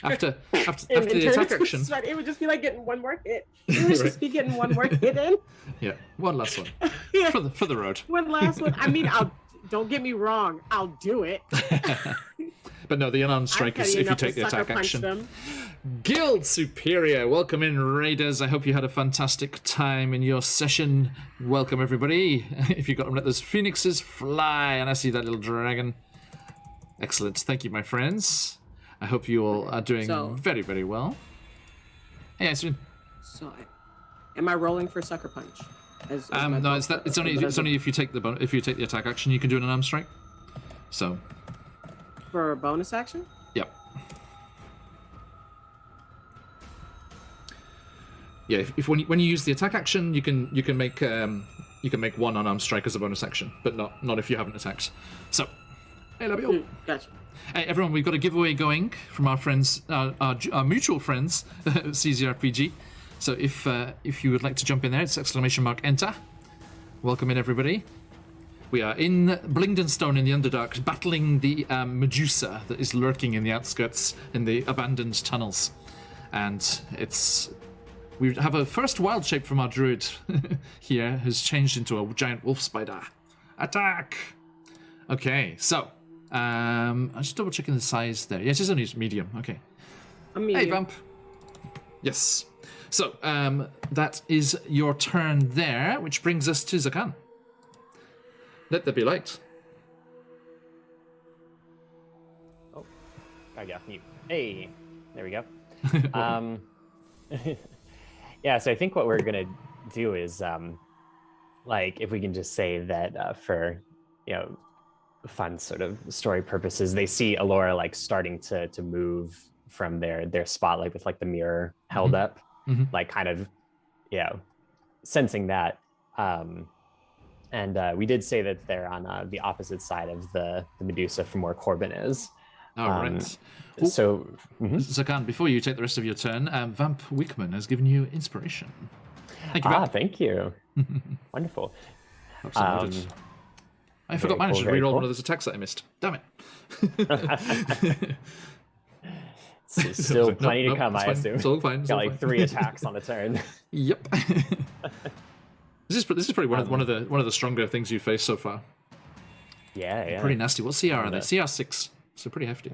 After the attack action. It would just be like getting one more hit. It would just be getting one more hit in. Yeah, one last one Yeah. for the road. One last one. I mean, don't get me wrong, I'll do it. But no, the unarmed strike is if you take the attack action. Guild Superior, welcome in, Raiders. I hope you had a fantastic time in your session. Welcome, everybody. If you got them, let those phoenixes fly. And I see that little dragon. Excellent. Thank you, my friends. I hope you all are doing very, very well. Hey, Iceman. So, am I rolling for sucker punch? No, it's only if you take the attack action, you can do an unarmed strike. So. For a bonus action? Yep. Yeah, if when you use the attack action, you can make one unarmed strike as a bonus action, but not if you haven't attacked. So, hey, Labio. Gotcha. Hey, everyone, we've got a giveaway going from our friends, our mutual friends, CZRPG. So if you would like to jump in there, it's !enter. Welcome in, everybody. We are in Blingdenstone in the Underdark, battling the Medusa that is lurking in the outskirts, in the abandoned tunnels. And we have a first wild shape from our druid here, who's changed into a giant wolf spider. Attack! Okay, so, I'm just double checking the size there. Yes, it's only medium, okay. A medium. Hey, Vamp. Yes. So, that is your turn there, which brings us to Zakan. Let there be light. Oh, I got mute. Hey, there we go. Yeah, so I think what we're gonna do is, if we can just say that for, fun sort of story purposes, they see Alora starting to move from their spot, with the mirror held up, kind of, sensing that. And we did say that they're on the opposite side of the Medusa from where Corbin is. All right. So, Zakan, before you take the rest of your turn, Vamp Wickman has given you inspiration. Thank you, Vamp. Thank you. Wonderful. I forgot managed to reroll one of those attacks that I missed. Damn it. Still plenty to come, I assume. It's all fine. Got 3 attacks on the turn. Yep. This is probably one of the stronger things you've faced so far. Yeah. Pretty nasty. What CR are they? CR 6. So pretty hefty.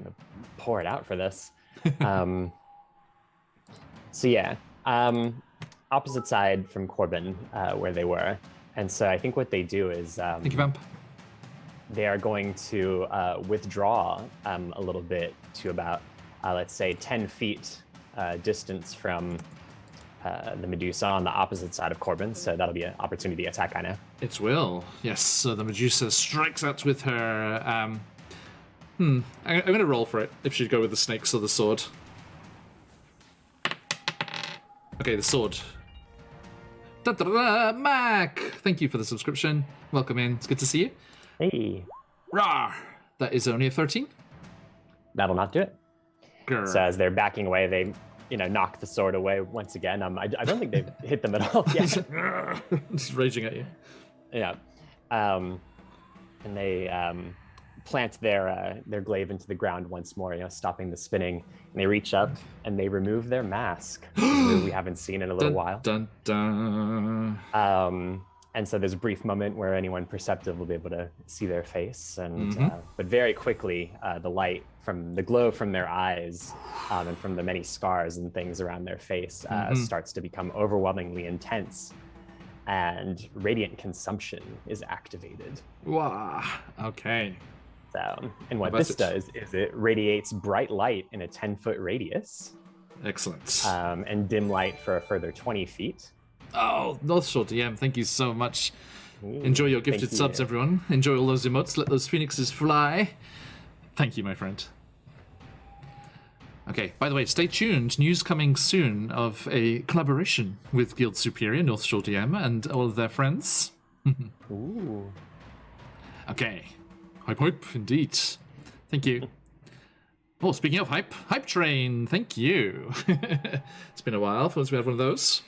Pour it out for this. So yeah, opposite side from Corbin, where they were, and so I think what they do is Thank you, Vamp. They are going to withdraw a little bit to about let's say 10 feet distance from the Medusa on the opposite side of Corbin, so that'll be an opportunity attack, I know. It will, yes. So the Medusa strikes out with her. I'm going to roll for it if she'd go with the snakes or the sword. Okay, the sword Mac, thank you for the subscription. Welcome in. It's good to see you. Hey, Rawr. That is only a 13. that'll not do it. Grr. So as they're backing away, they, knock the sword away once again. I don't think they've hit them at all yet. Just raging at you. Yeah. And they plant their glaive into the ground once more, stopping the spinning. And they reach up and they remove their mask, who we haven't seen in a little while. Dun, dun. And so there's a brief moment where anyone perceptive will be able to see their face, and but very quickly the glow from their eyes and from the many scars and things around their face starts to become overwhelmingly intense, and radiant consumption is activated. Wow. Okay. So, and what That's this does is it radiates bright light in a 10-foot radius, Excellent. and dim light for a further 20 feet. Oh, North Shore DM, thank you so much. Enjoy your gifted thank subs, you. everyone. Enjoy all those emotes. Let those phoenixes fly. Thank you, my friend. Okay, by the way, stay tuned. News coming soon of a collaboration with Guild Superior, North Shore DM, and all of their friends. Ooh. Okay. Hype, hype, indeed. Thank you. Oh, speaking of hype, Hype Train, thank you. It's been a while since we had one of those.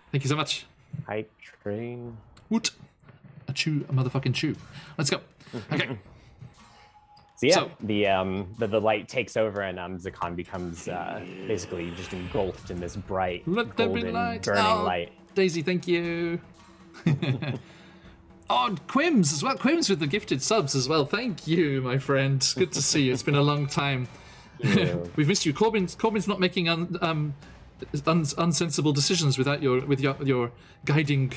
Thank you so much. Hype train. Woot. A motherfucking chew. Let's go. Okay. So the light takes over, and Zakan becomes basically just engulfed in this bright Let there be golden light. burning light. Daisy, thank you. Oh, and Quims as well. Quims with the gifted subs as well. Thank you, my friend. Good to see you. It's been a long time. We've missed you. Corbin's not making unsensible decisions without your guiding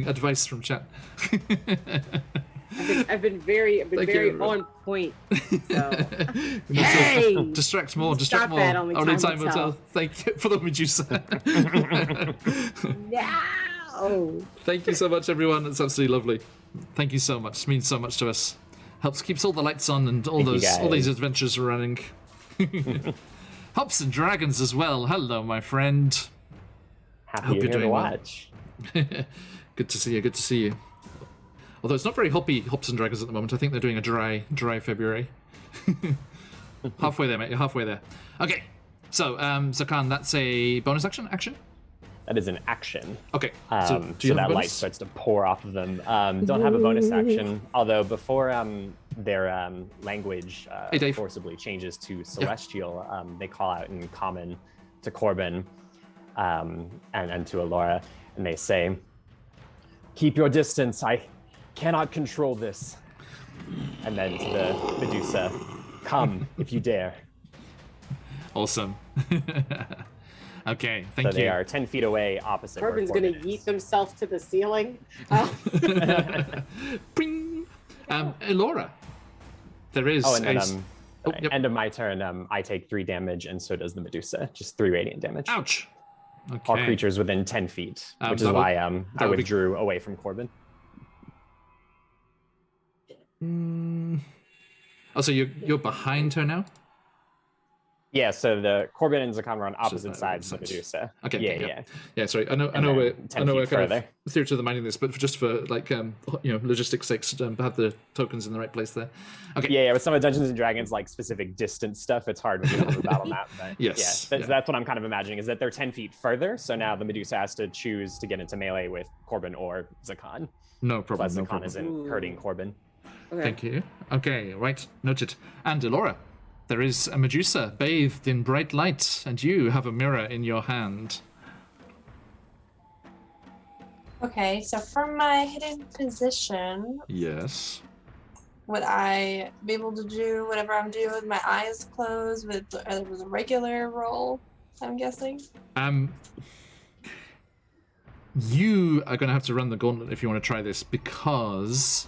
advice from chat. I've been very you. on point. So. Hey! Distract more. Stop more. that, only time will tell. Thank you for the Medusa. No! Thank you so much, everyone. It's absolutely lovely. Thank you so much. It means so much to us. Keeps all the lights on and all these adventures running. Hops and Dragons as well. Hello, my friend. Happy Hope you're you're here to doing well. watch. Good to see you. Good to see you. Although it's not very hoppy, Hops and Dragons at the moment. I think they're doing a dry February. Halfway there, mate. You're halfway there. Okay. So, Zakan, that's a bonus action? That is an action. Okay. So do you have a that bonus? light starts to pour off of them. Don't have a bonus action, although before their language Hey, Dave. forcibly changes to Celestial, they call out in common to Corbin and to Alora, and they say, "Keep your distance. I cannot control this." And then to the Medusa, "Come if you dare." Awesome. Okay, thank So you. they are 10 feet away, opposite. where Corbin's gonna Corbin is. yeet himself to the ceiling. Oh. Bing! Elora. There is Oh, and then yep. end of my turn, I take 3 damage, and so does the Medusa, just 3 radiant damage. Ouch. Okay. All creatures within 10 feet, which is that why that I would be- withdrew away from Corbin. Oh, so you're behind her now? Yeah, so the Corbin and Zakan are on opposite that sides of makes the Medusa. Okay. Yeah. Yeah, sorry. I know And we're then 10 kind feet further. of theatre of the mind in this, but just for like logistics sakes, have the tokens in the right place there. Okay. Yeah, with some of Dungeons and Dragons, like specific distance stuff, it's hard when you don't have a battle map. But Yes, yeah, yeah. that's what I'm kind of imagining, is that they're 10 feet further, so now the Medusa has to choose to get into melee with Corbin or Zakan. No problem. Plus No Zakan problem. isn't hurting Corbin. Okay. Thank you. Okay, right, noted. And Elora, there is a Medusa bathed in bright light, and you have a mirror in your hand. Okay, so from my hidden position, Yes. would I be able to do whatever I'm doing with my eyes closed with a regular roll, I'm guessing? You are going to have to run the gauntlet if you want to try this, because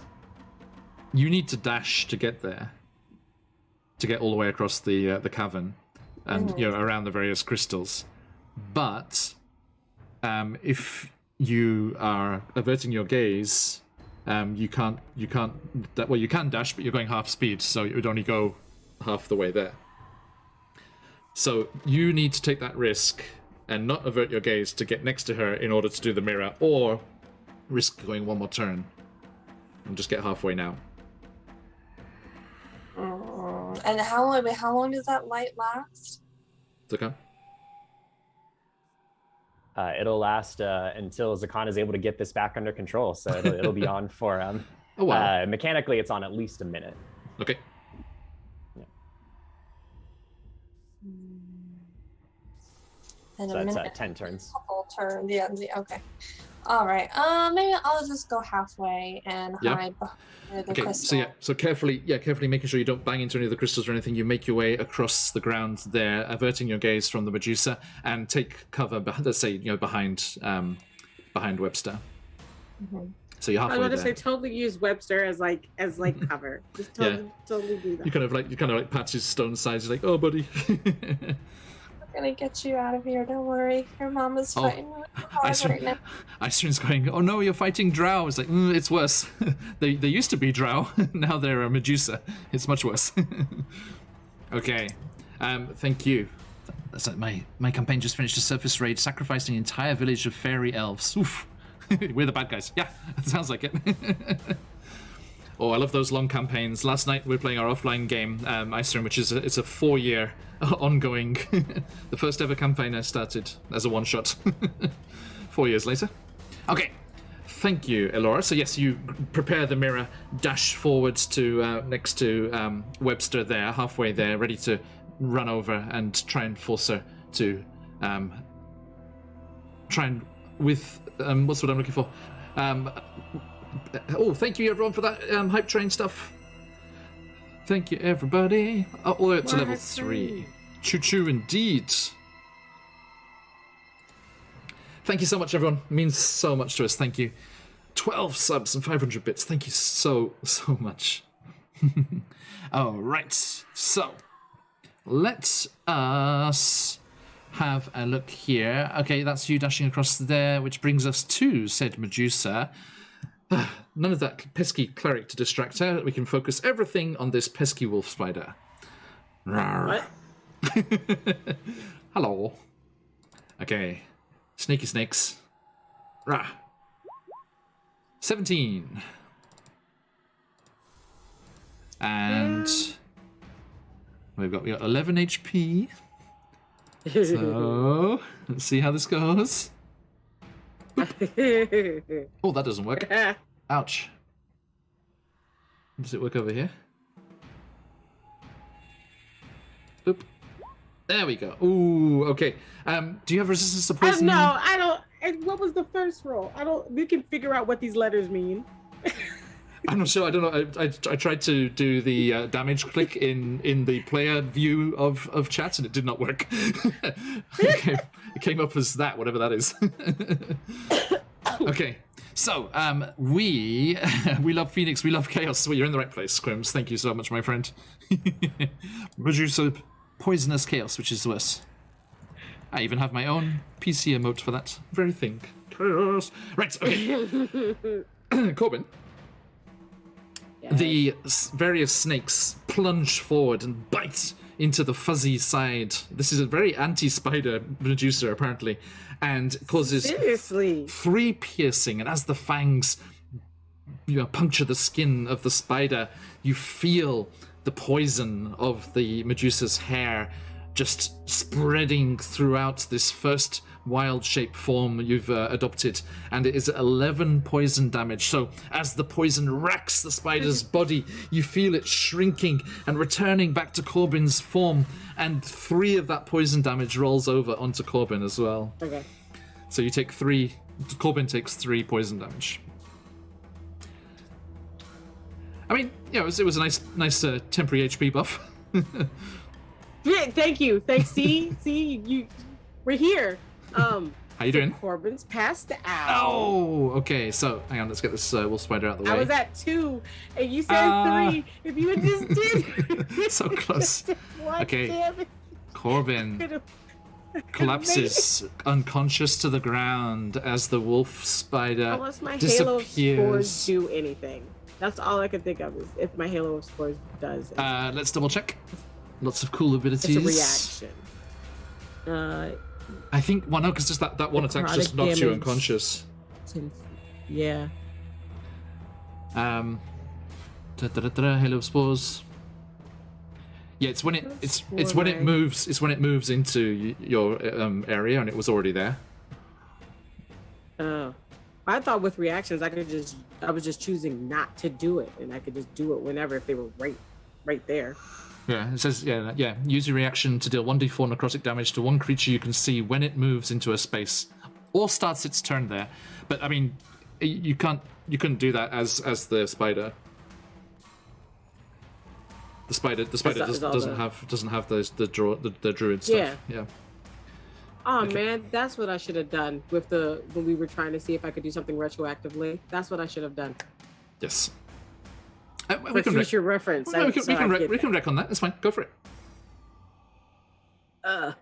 you need to dash to get there, to get all the way across the cavern and around the various crystals. But if you are averting your gaze, you can't. Well, you can dash, but you're going half speed, so it would only go half the way there. So you need to take that risk and not avert your gaze to get next to her in order to do the mirror, or risk going one more turn and just get halfway now. And how long does that light last? Okay. It'll last until Zakan is able to get this back under control. So it'll be on for Oh, wow. mechanically, it's on at least a minute. Okay. And So a it's minute. 10 turns. Couple turns. Yeah. Okay. All right. Maybe I'll just go halfway and hide behind the crystal. So carefully making sure you don't bang into any of the crystals or anything. You make your way across the ground there, averting your gaze from the Medusa, and take cover. Let's say behind Webster. Mm-hmm. So you're halfway I was there. going to say totally use Webster as cover. Just totally do that. You kind of like pat his stone sides. You're like, oh, buddy. I'm gonna get you out of here. Don't worry. Your mama's fighting really hard right now. Iceman's going, oh no, you're fighting Drow. It's like, it's worse. they used to be Drow. Now they're a Medusa. It's much worse. Okay. Thank you. That's like my campaign just finished a surface raid, sacrificing an entire village of fairy elves. Oof. We're the bad guys. Yeah, it sounds like it. Oh, I love those long campaigns. Last night we were playing our offline game, Iceman, which is it's a 4-year ongoing. The first ever campaign I started as a one-shot. 4 years later. Okay, thank you, Elora. So yes, you prepare the mirror, dash forwards to next to Webster there, halfway there, ready to run over and try and force her to try and with what's what I'm looking for. Oh, thank you everyone for that hype train stuff. Thank you everybody. Oh, all the way up to level 3. Choo choo indeed. Thank you so much everyone. It means so much to us. Thank you. 12 subs and 500 bits. Thank you so much. All right. So let us have a look here. Okay, that's you dashing across there, which brings us to said Medusa. None of that pesky cleric to distract her. We can focus everything on this pesky wolf spider. What? Hello. Okay. Sneaky snakes. Rah. 17. And we've got 11 HP. So let's see how this goes. Oh, that doesn't work. Ouch. Does it work over here? Oop. There we go. Ooh, okay. Do you have resistance to poison? No, I don't. And what was the first roll? We can figure out what these letters mean. I'm not sure. I don't know. I tried to do the damage click in the player view of chat, and it did not work. It came up as that, whatever that is. Okay. So, we love Phoenix, we love Chaos. Well, you're in the right place, Squims. Thank you so much, my friend. Produce a poisonous Chaos, which is worse. I even have my own PC emote for that very thing. Chaos. Right, okay. Corbin. Yeah. The various snakes plunge forward and bite into the fuzzy side. This is a very anti-spider Medusa, apparently, and causes Seriously? 3 piercing. And as the fangs puncture the skin of the spider, you feel the poison of the Medusa's hair just spreading throughout this first wild shape form you've adopted, and it is 11 poison damage. So as the poison racks the spider's body, you feel it shrinking and returning back to Corbin's form, and 3 of that poison damage rolls over onto Corbin as well. Okay. So you take 3. Corbin takes 3 poison damage. I mean, it was a nice temporary HP buff. Yeah, thank you. Thanks. See, we're here. How you doing? Corbin's passed out. Oh, okay. So hang on, let's get this wolf spider out of the way. I was at 2, and you said 3. If you had just did so close. What? Okay. Damn it. Corbin collapses unconscious to the ground as the wolf spider Unless my disappears. Halo of Spores do anything. That's all I could think of, is if my Halo of Spores does anything. Let's double check. Lots of cool abilities. It's a reaction. I think, well, no, because just that one attack just Necrotic knocks you damage. unconscious. Yeah. Hail of Spores. Yeah, it's when it moves into your area, and it was already there. Oh. I thought with reactions I was just choosing not to do it, and I could just do it whenever if they were right there. Yeah, it says use your reaction to deal 1d4 necrotic damage to one creature you can see when it moves into a space or starts its turn there. But I mean, you couldn't do that as the spider. The spider doesn't have the druid stuff. Yeah. Oh Okay. man, that's what I should have done when we were trying to see if I could do something retroactively. That's what I should have done. Yes. For future reference. No, we can wreck on that. That's fine. Go for it. I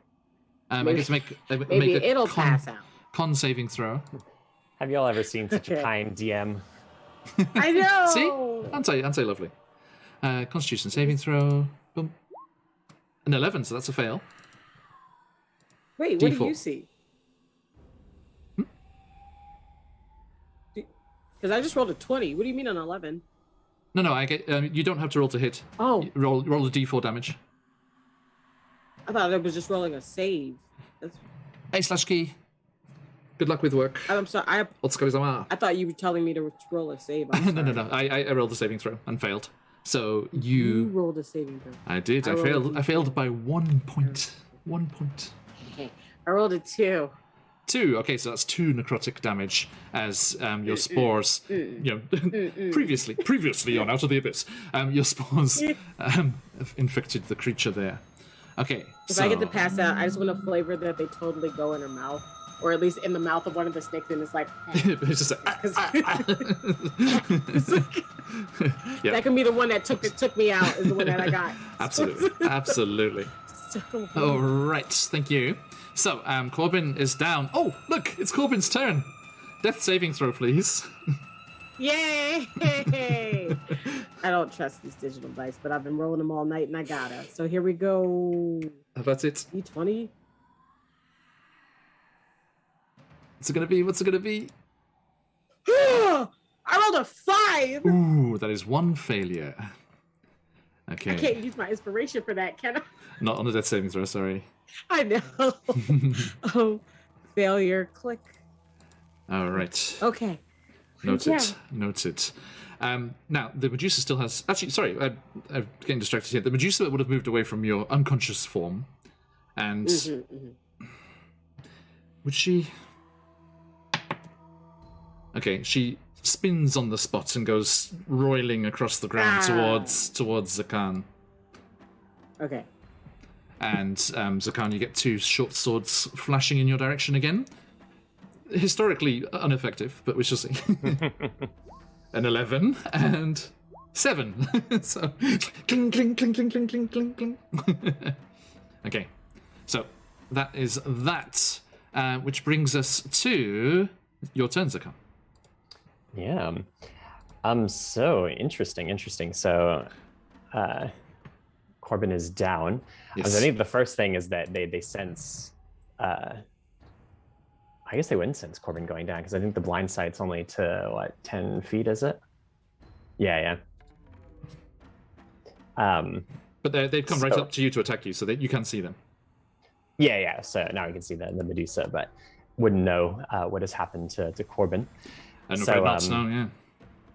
guess make maybe a it'll pass out. Con saving throw. Have y'all ever seen such a kind DM? I know. See, aren't I lovely? Constitution saving throw. Boom. An 11, so that's a fail. Wait, what do D4. you see? Because I just rolled a 20. What do you mean an 11? No, I get. You don't have to roll to hit. Oh, You roll a d4 damage. I thought it was just rolling a save. A/key. Good luck with work. I'm sorry. I thought you were telling me to roll a save. No. I rolled a saving throw and failed. So You rolled a saving throw. I did. I failed by 1 point. 1 point. Okay. I rolled a 2. 2. Okay, so that's 2 necrotic damage as your spores, previously on Out of the Abyss, your spores have infected the creature there. Okay. If I get to pass out, I just want to flavor that they totally go in her mouth, or at least in the mouth of one of the snakes, and it's like. It's just like yeah. That can be the one that took me out. Is the one that I got. Absolutely. All right, thank you. So, Corbin is down. Oh, look, it's Corbin's turn. Death saving throw, please. Yay! I don't trust these digital dice, but I've been rolling them all night and I got it. So here we go. That's it. D20. What's it gonna be? I rolled a 5! Ooh, that is 1 failure. Okay. I can't use my inspiration for that, can I? Not on the death saving throw, sorry. I know. Oh, failure. Click. All right. Okay. Noted. Yeah. Noted. Now, the Medusa still has... Actually, sorry, I'm getting distracted here. The Medusa would have moved away from your unconscious form. And... Would she... Okay, she spins on the spot and goes roiling across the ground towards Zakan. Okay. And Zakan, you get 2 short swords flashing in your direction again. Historically ineffective, but we shall see. An 11 and 7. So, cling, cling, cling, cling, cling, cling, cling, cling. Okay, so that is that, which brings us to your turn, Zakan. Yeah. So interesting. So, Corbin is down. Yes. I think the first thing is that they sense. I guess they wouldn't sense Corbin going down because I think the blind sight's only to 10 feet, is it? Yeah. But they've come right up to you to attack you, so that you can see them. Yeah. So now we can see the Medusa, but wouldn't know what has happened to Corbin. I'm afraid not. No, yeah.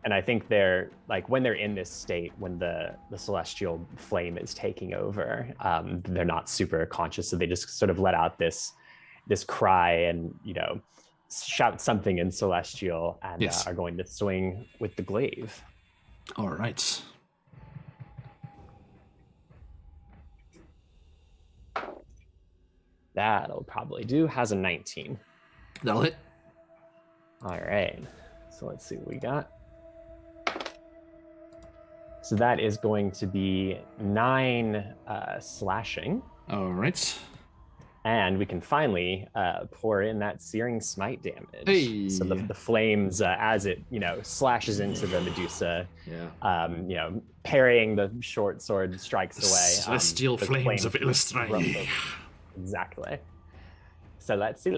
And I think they're when they're in this state, when the celestial flame is taking over, they're not super conscious, so they just sort of let out this cry and shout something in celestial and are going to swing with the glaive. All right. That'll probably do. Has a 19. That'll hit. All right. So let's see what we got. So that is going to be 9 slashing. All right. And we can finally pour in that searing smite damage. Hey. So the flames, as it slashes into the Medusa, parrying the short sword, strikes away. Celestial flames of Illustration. Exactly. So let's see.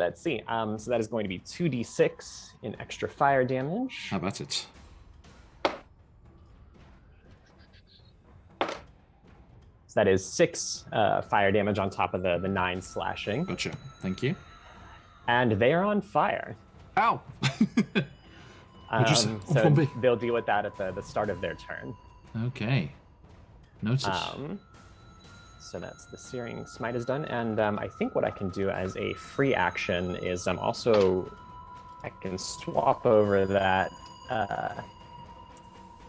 So that is going to be 2d6 in extra fire damage. How about it? So that is 6 fire damage on top of the 9 slashing. Gotcha. Thank you. And they are on fire. Ow! So they'll deal with that at the start of their turn. Okay. Noted. So that's the Searing Smite is done. And I think what I can do as a free action is I can swap over that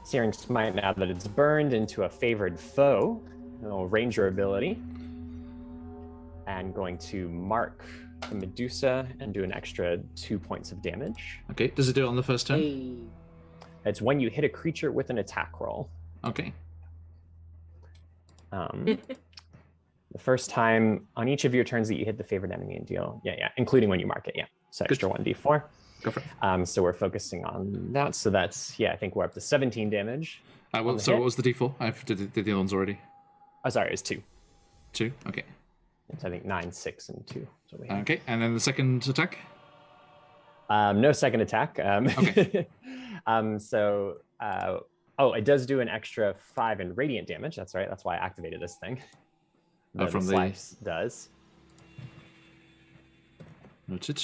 Searing Smite now that it's burned into a favored foe, a little ranger ability. And going to mark the Medusa and do an extra 2 points of damage. Okay, does it do it on the first turn? Hey. It's when you hit a creature with an attack roll. Okay. The first time on each of your turns that you hit the favored enemy and deal, including when you mark it, So extra 1d4. Go for it. So we're focusing on that. So that's, I think we're up to 17 damage. What was the d4? I did the other ones already. Oh, sorry, it's 2. 2? Okay. It's, I think, 9, 6, and 2. So we have. Okay, and then the second attack? No second attack. Okay. It does do an extra 5 in radiant damage. That's right. That's why I activated this thing. The slice does. Noted.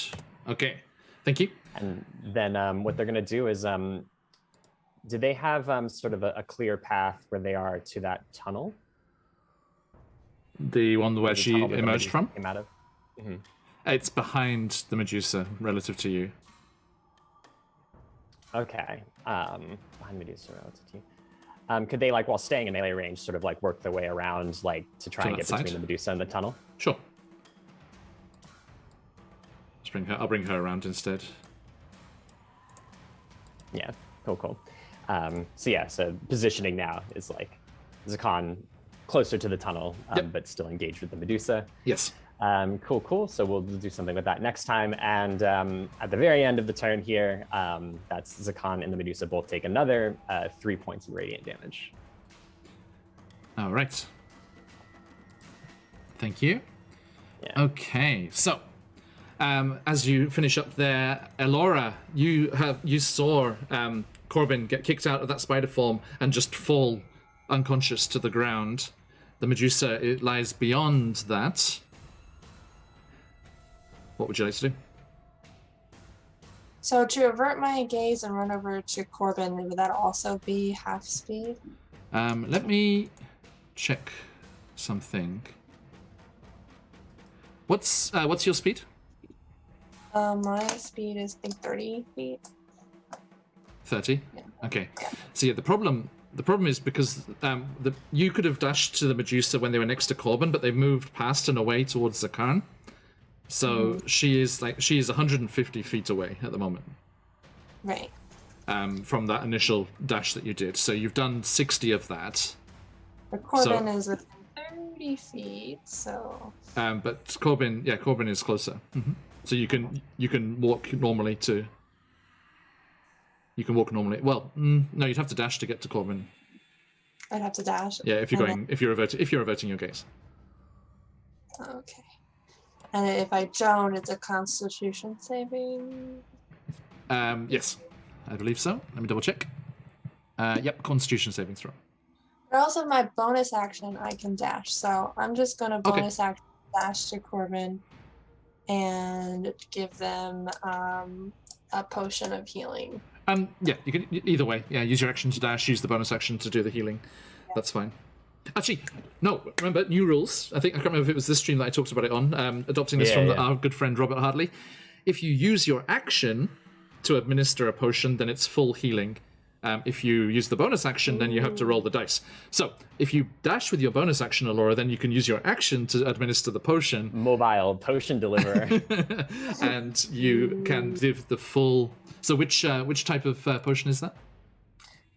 Okay. Thank you. And then what they're going to do is, do they have sort of a clear path where they are to that tunnel? The one where she emerged from? Came out of? Mm-hmm. It's behind the Medusa relative to you. Okay. Behind Medusa relative to you. Could they, while staying in melee range, sort of work their way around, to try and get between the Medusa and the tunnel? Sure. I'll bring her around instead. Yeah, cool. So positioning now is Zakan closer to the tunnel, but still engaged with the Medusa. Yes. Cool. So we'll do something with that next time. And at the very end of the turn here, that's Zakan and the Medusa both take another 3 points of radiant damage. All right. Thank you. Yeah. Okay, so as you finish up there, Elora, you saw Corbin get kicked out of that spider form and just fall unconscious to the ground. The Medusa, it lies beyond that. What would you like to do? So to avert my gaze and run over to Corbin, would that also be half speed? Let me check something. What's your speed? My speed is, I think, 30 feet. 30? Yeah. Okay. So yeah, the problem is because you could have dashed to the Medusa when they were next to Corbin, but they moved past and away towards Zakan. So she is 150 feet away at the moment. Right. From that initial dash that you did. So you've done 60 of that. But Corbin is within 30 feet, so. But Corbin is closer. Mm-hmm. So you can walk normally to. You can walk normally. Well, no, you'd have to dash to get to Corbin. I'd have to dash. Yeah, if you're averting your gaze. Okay. And if I don't, it's a Constitution saving. Yes, I believe so. Let me double check. Yep, Constitution saving throw. But also my bonus action, I can dash. So I'm just gonna bonus action dash to Corbin, and give them a potion of healing. Yeah, you can either way. Yeah, use your action to dash. Use the bonus action to do the healing. Yeah. That's fine. Actually, no. Remember, new rules. I can't remember if it was this stream that I talked about it on. Adopting this from our good friend Robert Hartley. If you use your action to administer a potion, then it's full healing. If you use the bonus action, then you have to roll the dice. So if you dash with your bonus action, Alora, then you can use your action to administer the potion. Mobile potion deliverer. And you can give the full. So which type of potion is that?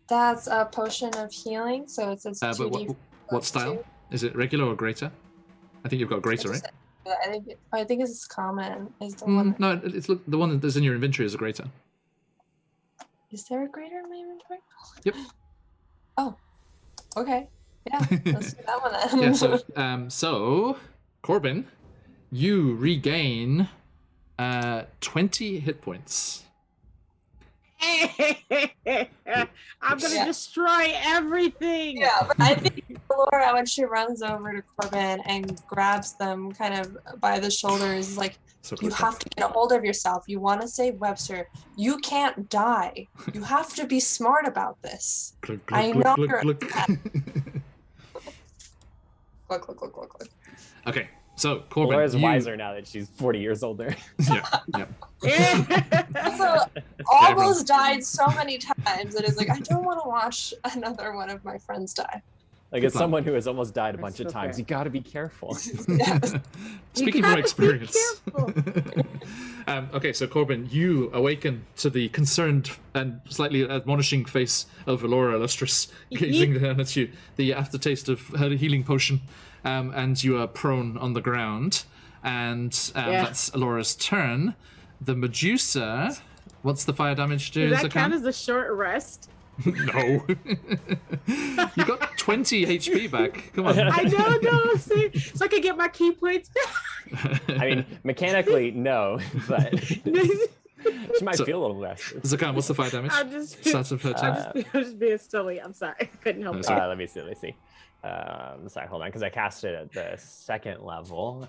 That's a potion of healing. So it's a 2d. What style? 2. Is it regular or greater? I think you've got greater, right? I think it's common. Is the one. No, it's the one that's in your inventory is a greater. Is there a greater in my inventory? Yep. Oh. Okay. Yeah. Let's do that one then. Yeah. So Corbin, you regain 20 hit points. I'm gonna destroy everything. Yeah, but I think Laura, when she runs over to Corbin and grabs them kind of by the shoulders, like, So you have to get a hold of yourself. You want to save Webster. You can't die. You have to be smart about this. Click, I click, know click, you're click, click. Click, click, click, click, click. Okay, so Corbin, Laura's you... wiser now that she's 40 years older. yeah. Also, almost died so many times. It is like, I don't want to watch another one of my friends die. Like, Good as plan. someone who has almost died a bunch That's of times, okay. you gotta be careful. Yes. Speaking gotta from be experience. careful. Okay, so Corbin, you awaken to the concerned and slightly admonishing face of Laura Illustris, gazing down at you, the aftertaste of her healing potion, and you are prone on the ground. And that's Laura's turn. The Medusa, what's the fire damage do? Does that count as a short rest? No. You got 20 HP back. Come on. I know, no, see, so I can get my key points back. I mean, mechanically, no, but she might feel a little rested. Zakan, what's the fire damage? I'm just, Starts of her turn. I'm just being silly. I'm sorry. I couldn't help it. Let me see. Sorry, hold on, because I cast it at the second level.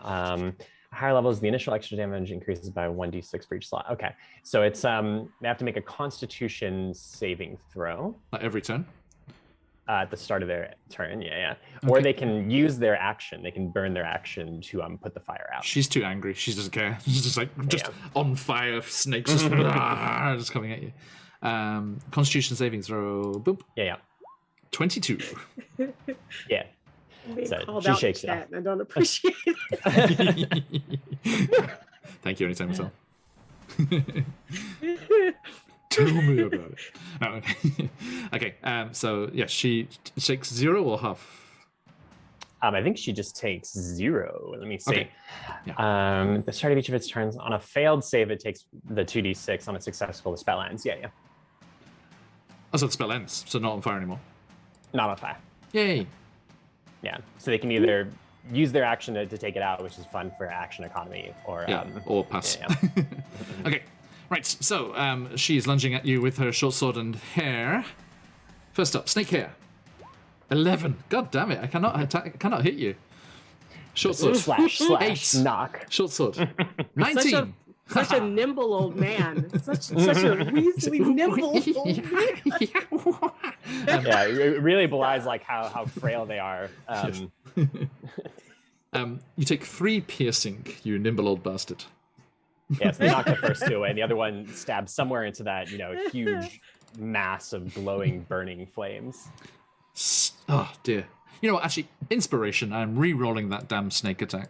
Higher levels, the initial extra damage increases by 1d6 for each slot. Okay, so it's they have to make a Constitution saving throw Every turn. at the start of their turn. Yeah. Or they can use their action. They can burn their action to put the fire out. She's too angry. She doesn't care. She's just like on fire. Snakes just, just coming at you. Constitution saving throw. Boop. Yeah. 22. Yeah. Being So called she out in shakes it chat, off. and I don't appreciate it. Thank you. Anytime, myself. Tell me about it. Oh, okay. So yeah, she takes 0 or half. I think she just takes 0. Let me see. Okay. The start of each of its turns, on a failed save, it takes the 2d6. On a successful, the spell ends. Yeah. Oh, so the spell ends. So not on fire anymore. Not on fire. Yay. Yeah. So they can either use their action to take it out, which is fun for action economy, or or pass. Yeah. Okay. Right. So she's lunging at you with her short sword and hair. First up, snake hair. 11. God damn it! I cannot attack. I cannot hit you. Short sword. slash 8. knock. Short sword. 19. Such a nimble old man. Such a weaselly nimble old man. Yeah, it really belies like how frail they are. You take 3 piercing, you nimble old bastard. Yeah, so they knock the first 2 away, and the other one stabs somewhere into that, huge mass of glowing, burning flames. Oh dear. You know what? Actually, inspiration. I'm re-rolling that damn snake attack.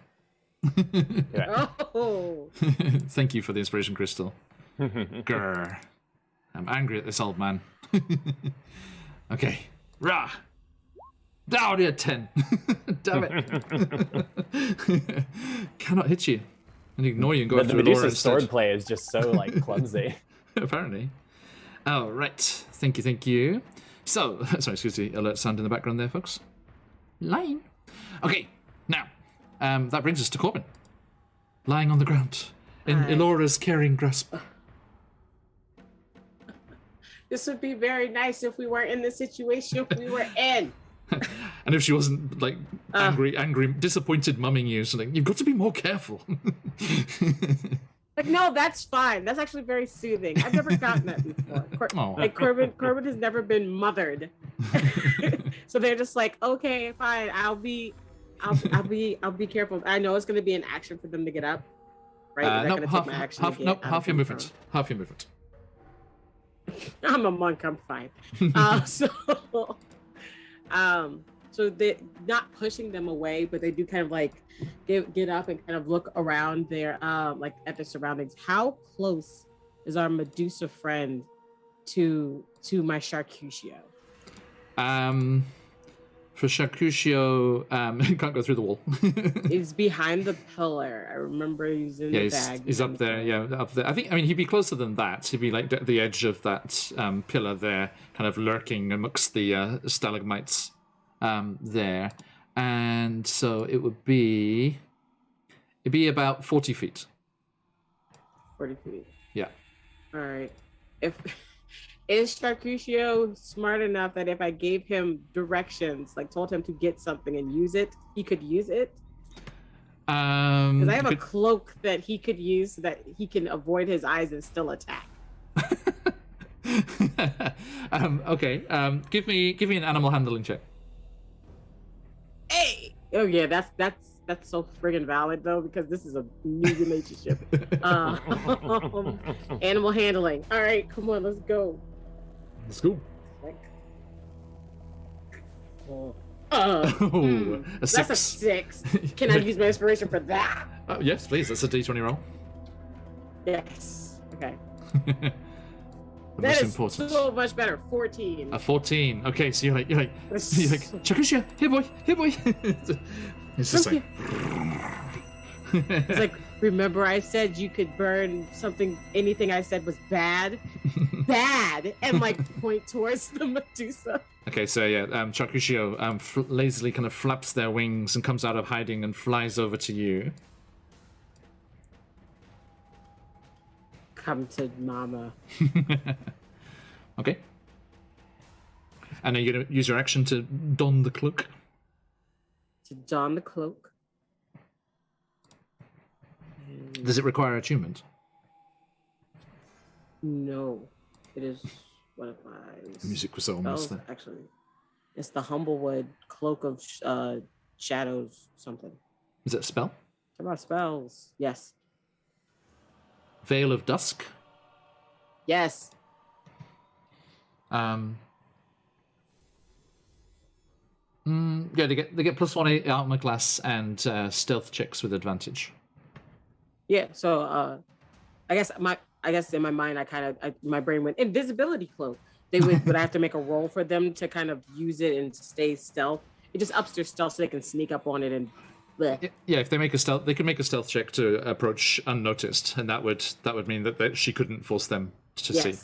Oh. Thank you for the inspiration crystal. Grr. I'm angry at this old man. Okay. Rah. Down here, 10. Damn it. Cannot hit you. And ignore you and go The after Laura Medusa's instead. sword play is just so clumsy. Apparently. Oh, right. Thank you. So, sorry, excuse the alert sound in the background there, folks. Line. Okay, now, that brings us to Corbin. Lying on the ground in Hi. Elora's caring grasp. This would be very nice if we weren't in the situation we were in. And if she wasn't, like, angry, disappointed mumming you, so like, you've got to be more careful. Like, no, that's fine. That's actually very soothing. I've never gotten that before. Aw. Corbin has never been mothered. So they're just like, okay, fine. I'll be careful. I know it's going to be an action for them to get up, right? Is that No, gonna take my action to get out half of your the movement. throne? Half your movement. I'm a monk. I'm fine. So they're not pushing them away, but they do kind of like get up and kind of look around their like at their surroundings. How close is our Medusa friend to my Charcutio? For Charcutio, he can't go through the wall. He's behind the pillar. I remember he's in the bag. He's up there. Yeah, up there. I mean, he'd be closer than that. He'd be like at the edge of that pillar there, kind of lurking amongst the stalagmites there. And so it'd be about 40 feet. 40 feet. Yeah. All right. Is Charcuterie smart enough that if I gave him directions, like told him to get something and use it, he could use it? Because I have a cloak that he could use so that he can avoid his eyes and still attack. Okay. Give me an animal handling check. Hey. Oh yeah, that's so friggin' valid though, because this is a new relationship. Animal handling. All right, come on, let's go. Let's go. A a 6. That's a 6. Can I use my inspiration for that? Yes, please. That's a D20 roll. Yes. Okay. The That most is important. so much better. 14. A 14. Okay, so you're like, Charcuterie, here boy. It's just like. It's like, remember I said you could burn something, anything I said was bad? Bad! And like point towards the Medusa. Okay, so yeah, Charcuterie lazily kind of flaps their wings and comes out of hiding and flies over to you. Come to mama. Okay. And are you going to use your action to don the cloak? To don the cloak. Does it require attunement? No. It is one of my The music was almost spells, there. actually. It's the Humblewood Cloak of Shadows something. Is it a spell? Talk about spells. Yes. Veil of Dusk? Yes. Yeah, they get +1 armor class and stealth checks with advantage. Yeah, so I guess in my mind my brain went invisibility cloak. They would I have to make a roll for them to kind of use it and stay stealth. It just ups their stealth so they can sneak up on it and bleh. Yeah, if they make a stealth, they could make a stealth check to approach unnoticed, and that would mean that she couldn't force them to see.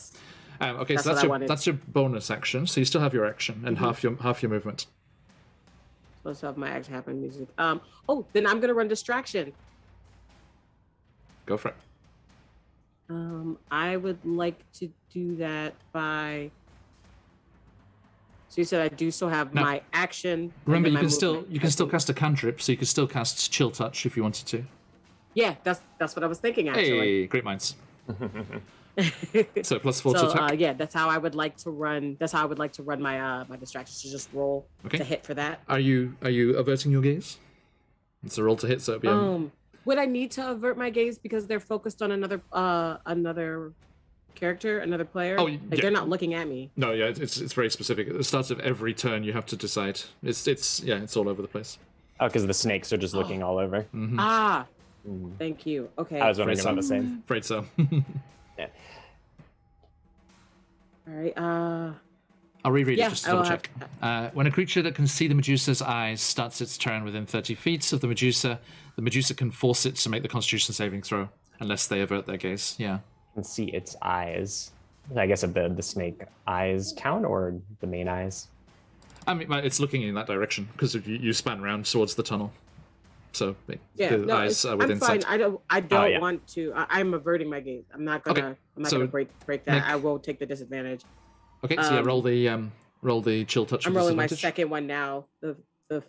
Okay, That's so what that's your bonus action. So you still have your action and half your movement. Supposed to have my action happen music. Then I'm gonna run distraction. Go for it. I would like to do that by. So you said I do still have No. my action. Remember, and you then can still cast a cantrip, so you can still cast Chill Touch if you wanted to. Yeah, that's what I was thinking actually. Hey, great minds. So +4 to So attack. yeah, that's how I would like to run. That's how I would like to run my my distractions. To just roll to hit for that. Are you averting your gaze? It's a roll to hit, so it'd be Would I need to avert my gaze because they're focused on another character, another player? Oh, like yeah. they're not looking at me. No, yeah, it's very specific. At the start of every turn, you have to decide. It's all over the place. Oh, because the snakes are just looking all over. Mm-hmm. Ah, thank you. Okay. I was wondering about the same. Afraid so. Yeah. All right. I'll reread Yeah, it just to double check. When a creature that can see the Medusa's eyes starts its turn within 30 feet of the Medusa can force it to make the Constitution saving throw unless they avert their gaze. Yeah. And see its eyes. I guess if the snake eyes count or the main eyes. I mean, it's looking in that direction because you span around towards the tunnel. So the eyes are within I'm fine. sight. I don't yeah. want to. I'm averting my gaze. I'm not gonna. I'm not gonna break that. I will take the disadvantage. Okay, so yeah, roll the Chill Touch. I'm with rolling my disadvantage. second one now. The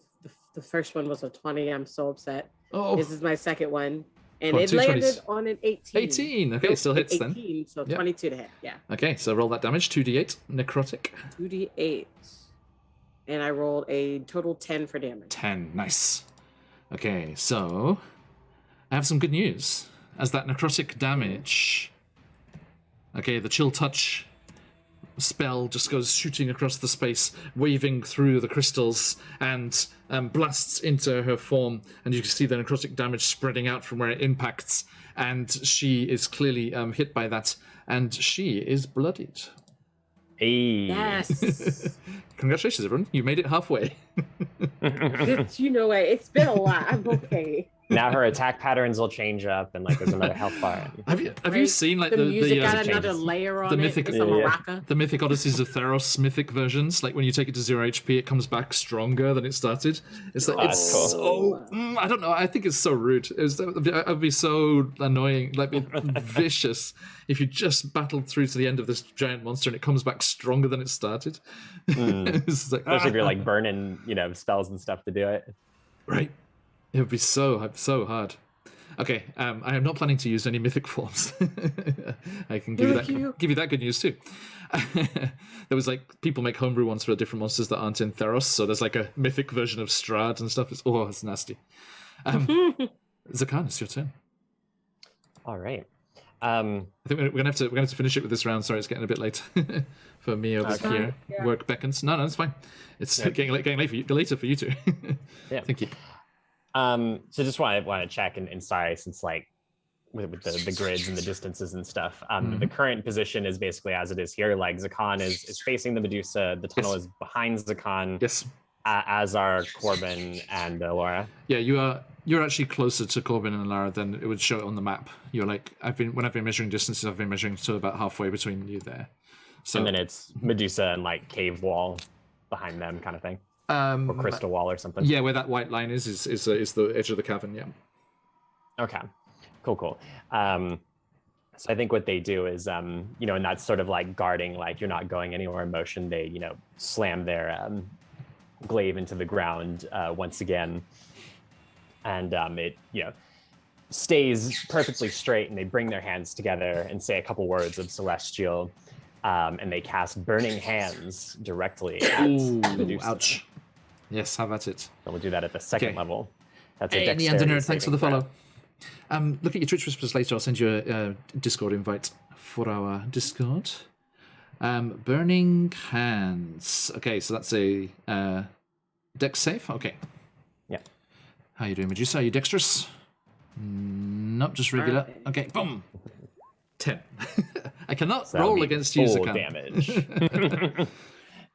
first one was a 20. I'm so upset. Oh, This is my second one, and Well, it two landed 20s. on an 18. 18. Okay, Nope, still hits 18, then. So Yep. 22 to hit. Yeah. Okay, so roll that damage. 2d8 necrotic. 2d8, and I rolled a total 10 for damage. 10. Nice. Okay, so I have some good news. As that necrotic damage. Okay, the Chill Touch spell just goes shooting across the space, waving through the crystals, and blasts into her form. And you can see the necrotic damage spreading out from where it impacts. And she is clearly hit by that, and she is bloodied. Hey. Yes. Congratulations, everyone! You made it halfway. You know what? It's been a lot. I'm okay. Now her attack patterns will change up, and like there's another health bar. Have you seen like the music got changes. another layer on mythic- it? It's a maraca. the Mythic Odysseys of Theros mythic versions? Like when you take it to 0 HP, it comes back stronger than it started. It's like it's cool. so I don't know. I think it's so rude. It'd be so annoying, like vicious, if you just battled through to the end of this giant monster and it comes back stronger than it started. It's like, Especially if you're like burning, spells and stuff to do it. right. It would be so hard. Okay, I am not planning to use any mythic forms. I can give you that good news too. There was like people make homebrew ones for different monsters that aren't in Theros, so there's like a mythic version of Strahd and stuff. It's nasty. Zakan, it's your turn. All right. I think we're gonna have to finish it with this round. Sorry, it's getting a bit late for me over here. Yeah. Work beckons. No, it's fine. It's getting late for you. Later for you two. Yeah. Thank you. So just want to check and sorry, since like with the grids and the distances and stuff. The current position is basically as it is here. Like Zakan is facing the Medusa. The tunnel is behind Zakan. Yes. As are Corbin and Laura. Yeah, you're actually closer to Corbin and Lara than it would show on the map. You're like when I've been measuring distances, I've been measuring to about halfway between you there. So And then it's Medusa and like cave wall behind them, kind of thing. Or crystal wall or something. Yeah, where that white line is the edge of the cavern. Yeah. Okay. Cool. So I think what they do is, in that sort of like guarding, like you're not going anywhere motion, they, slam their glaive into the ground once again. And it, stays perfectly straight, and they bring their hands together and say a couple words of Celestial, and they cast Burning Hands directly at Medusa. Ouch. Yes, have at it. So we'll do that at the second level. That's a Hey, dexterity Neander, thanks for the saving follow. Look at your Twitch whispers later. I'll send you a Discord invite for our Discord. Burning Hands. Okay, so that's a dex save. Okay. Yeah. How you doing, Medusa? Are you dexterous? Nope, just regular. Okay, boom. 10. I cannot So that'll roll be against you, full Zakan. damage.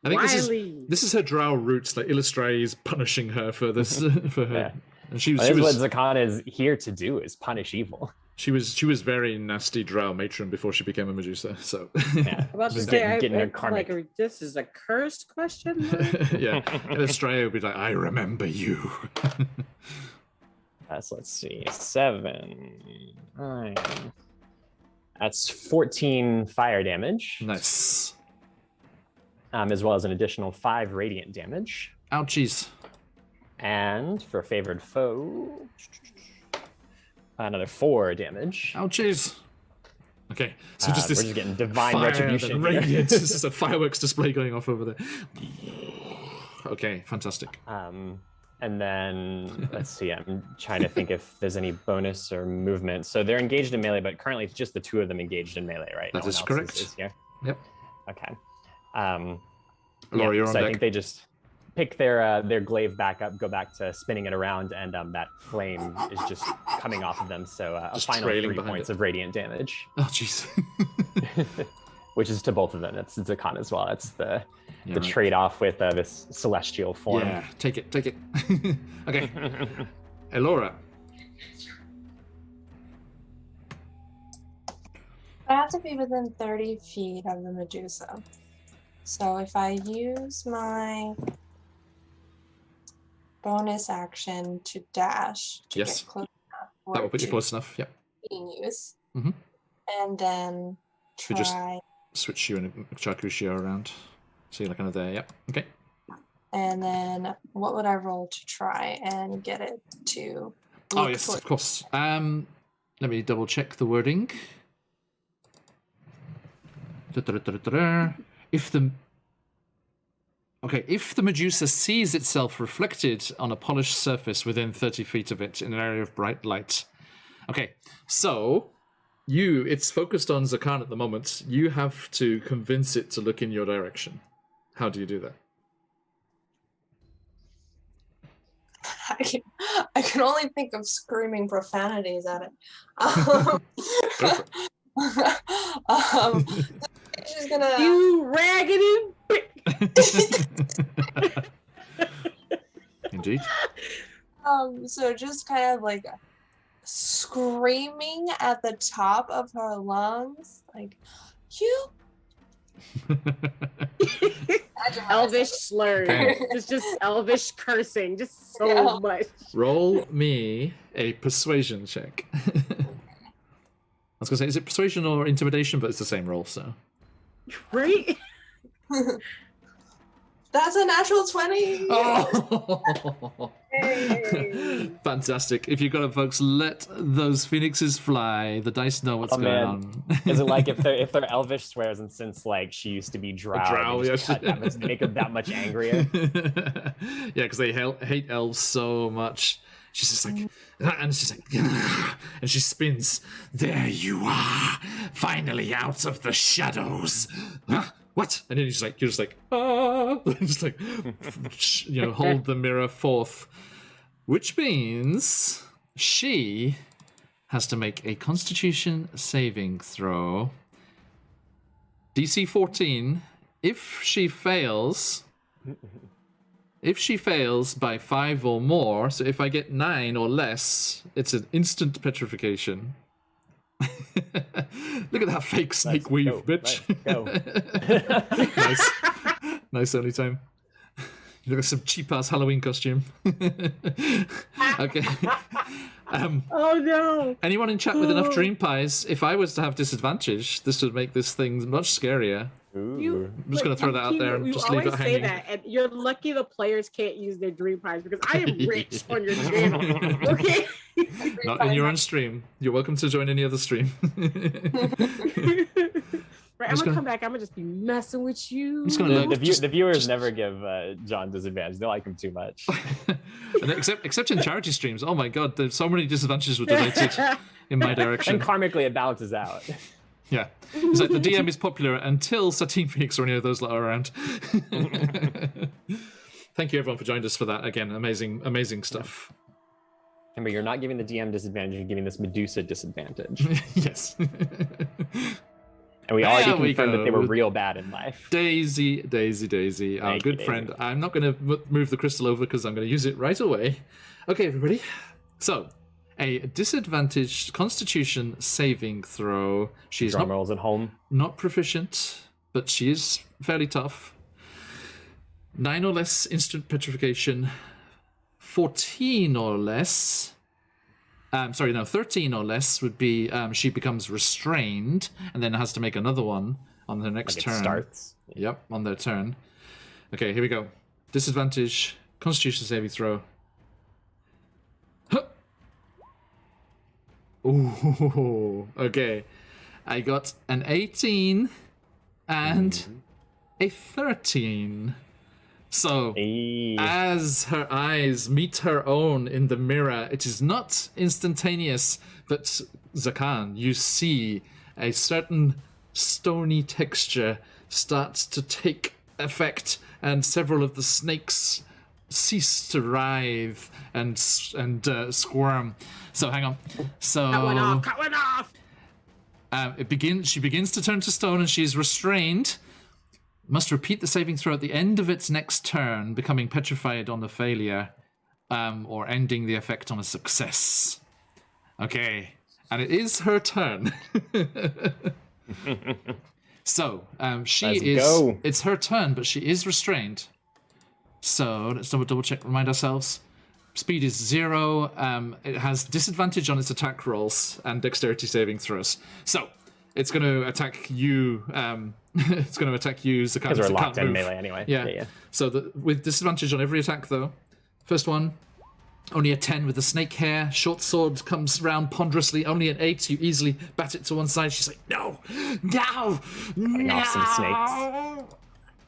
I think Wiley. this is her drow roots. Like Illustrae is punishing her for this for her. Yeah. And she That's was what Zakan is here to do, is punish evil. she was very nasty drow matron before she became a Medusa. So Yeah. About to Just say, getting I her feel karmic. like this is a cursed question. yeah, Illustrae would be like, I remember you. So let's see, 7, 9. That's 14 fire damage, Nice. as well as an additional 5 radiant damage. Ouchies. And for favored foe, another 4 damage. Ouchies. Okay, so just We're this just getting divine fire retribution. and here. radiance. This is a fireworks display going off over there. Okay, fantastic. And then let's see, I'm trying to think if there's any bonus or movement. So they're engaged in melee, but currently it's just the 2 of them engaged in melee, right? That No is one else correct. Is here. Yep. Okay. Laura, you're on so I deck. think they just pick their glaive back up, go back to spinning it around, and that flame is just coming off of them. So a Just final trailing 3 behind points it. of radiant damage, Oh, jeez. which is to both of them. That's Zakan as well. That's the Right. trade-off with this celestial form. Yeah, take it. Okay. Hey, Laura. I have to be within 30 feet of the Medusa. So if I use my bonus action to dash to Yes. get close enough for That will it put you to close enough. Yep. be in use, Mhm. and then We just- try, Switch you and Chakushio around. So you're kind of there. Yep. Okay. and then what would I roll to try and get it to? Oh look yes, toward- of course. Let me double check the wording. If the Medusa sees itself reflected on a polished surface within 30 feet of it in an area of bright light. Okay, so it's focused on Zakan at the moment. You have to convince it to look in your direction. How do you do that? I can only think of screaming profanities at it. Go for She's gonna. You raggedy bitch. Indeed. So just kind of like screaming at the top of her lungs, like, you. Elvish slurs. Okay. Just elvish cursing. Just so much. Roll me a persuasion check. I was gonna say, is it persuasion or intimidation? But it's the same roll, so. Right? That's a natural 20. Oh! Hey. Fantastic. If you've got it, folks, let those phoenixes fly. The dice know what's going on. Is it like if they're elvish swears, and since like she used to be drow, they just cut that much, make her that much angrier? Yeah, because they hate elves so much. She's just like, and she's like, and she spins. There you are, finally out of the shadows. Huh? What? And then you're just like, ah, just like, hold the mirror forth, which means she has to make a Constitution saving throw. DC 14. If she fails by 5 or more, so if I get 9 or less, it's an instant petrification. Look at that fake snake weave, bitch. Nice only time. You look at some cheap ass Halloween costume. Okay. Oh no. Anyone in chat with enough dream pies? If I was to have disadvantage, this would make this thing much scarier. Ooh. I'm just gonna throw that out there and just leave it hanging. You always say that, and you're lucky the players can't use their dream pies because I am rich on your channel. Okay. Not in your own stream. You're welcome to join any other stream. Right, I'm gonna come back. I'm gonna just be messing with you. I'm just gonna look. The viewers never give John disadvantage. They like him too much. except in charity streams. Oh my god, there's so many disadvantages were donated in my direction. And karmically, it balances out. Yeah, it's like the DM is popular until Satine Phoenix or any of those that are around. Thank you everyone for joining us for that. Again, amazing stuff. Remember, you're not giving the DM disadvantage, you're giving this Medusa disadvantage. Yes. And we already confirmed that they were real bad in life. Daisy, our good friend. I'm not going to move the crystal over because I'm going to use it right away. Okay, everybody. So, a disadvantaged Constitution saving throw. She's Drum rolls at home. Not proficient, but she is fairly tough. 9 or less instant petrification. 14 or less. 13 or less would be she becomes restrained and then has to make another one on their next turn. Starts. Yep, on their turn. Okay, here we go. Disadvantage, Constitution saving throw. Huh. Ooh, okay. I got an 18 and a 13. So, as her eyes meet her own in the mirror, it is not instantaneous, but Zakan, you see a certain stony texture starts to take effect, and several of the snakes cease to writhe and squirm. So, hang on. So, cut one off. She begins to turn to stone, and she is restrained. Must repeat the saving throw at the end of its next turn, becoming petrified on a failure, or ending the effect on a success. Okay, and it is her turn. So, it's her turn, but she is restrained. So, let's double check, remind ourselves. Speed is 0, it has disadvantage on its attack rolls and dexterity saving throws. So, it's going to attack you. It's going to attack you. Because we're locked in melee anyway. Yeah. So with disadvantage on every attack, though. First one, only a 10 with the snake hair. Short sword comes round ponderously. Only an 8. You easily bat it to one side. She's like, no. Snakes.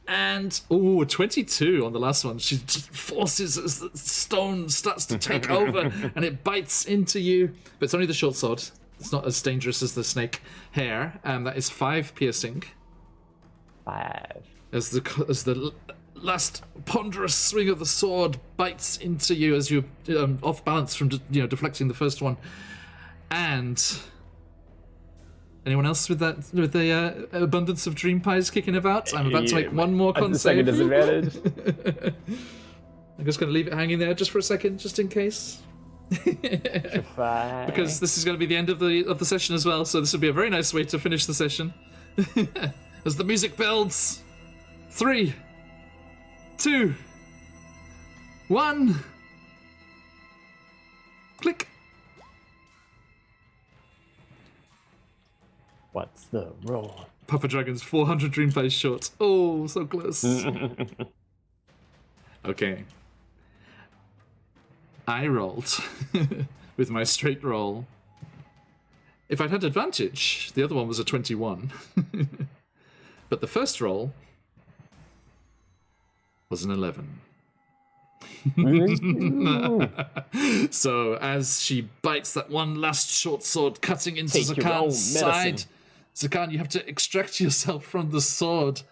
And a 22 on the last one. She just forces as the stone starts to take over, and it bites into you. But it's only the short sword. It's not as dangerous as the snake hair. That is 5 piercing. 5. As the last ponderous swing of the sword bites into you as you're off balance from deflecting the first one. And anyone else with the abundance of dream pies kicking about? I'm about to make one more con save. Second disadvantage. I'm just going to leave it hanging there just for a second, just in case. Because this is going to be the end of the session as well, so this would be a very nice way to finish the session. As the music builds. 3, 2, 1. Click. What's the roll? Papa Dragon's 400 dream plays short. Oh, so close. Okay. I rolled with my straight roll. If I'd had advantage, the other one was a 21. But the first roll was an 11. So as she bites that one last short sword, cutting into Zakan's side, Zakan, you have to extract yourself from the sword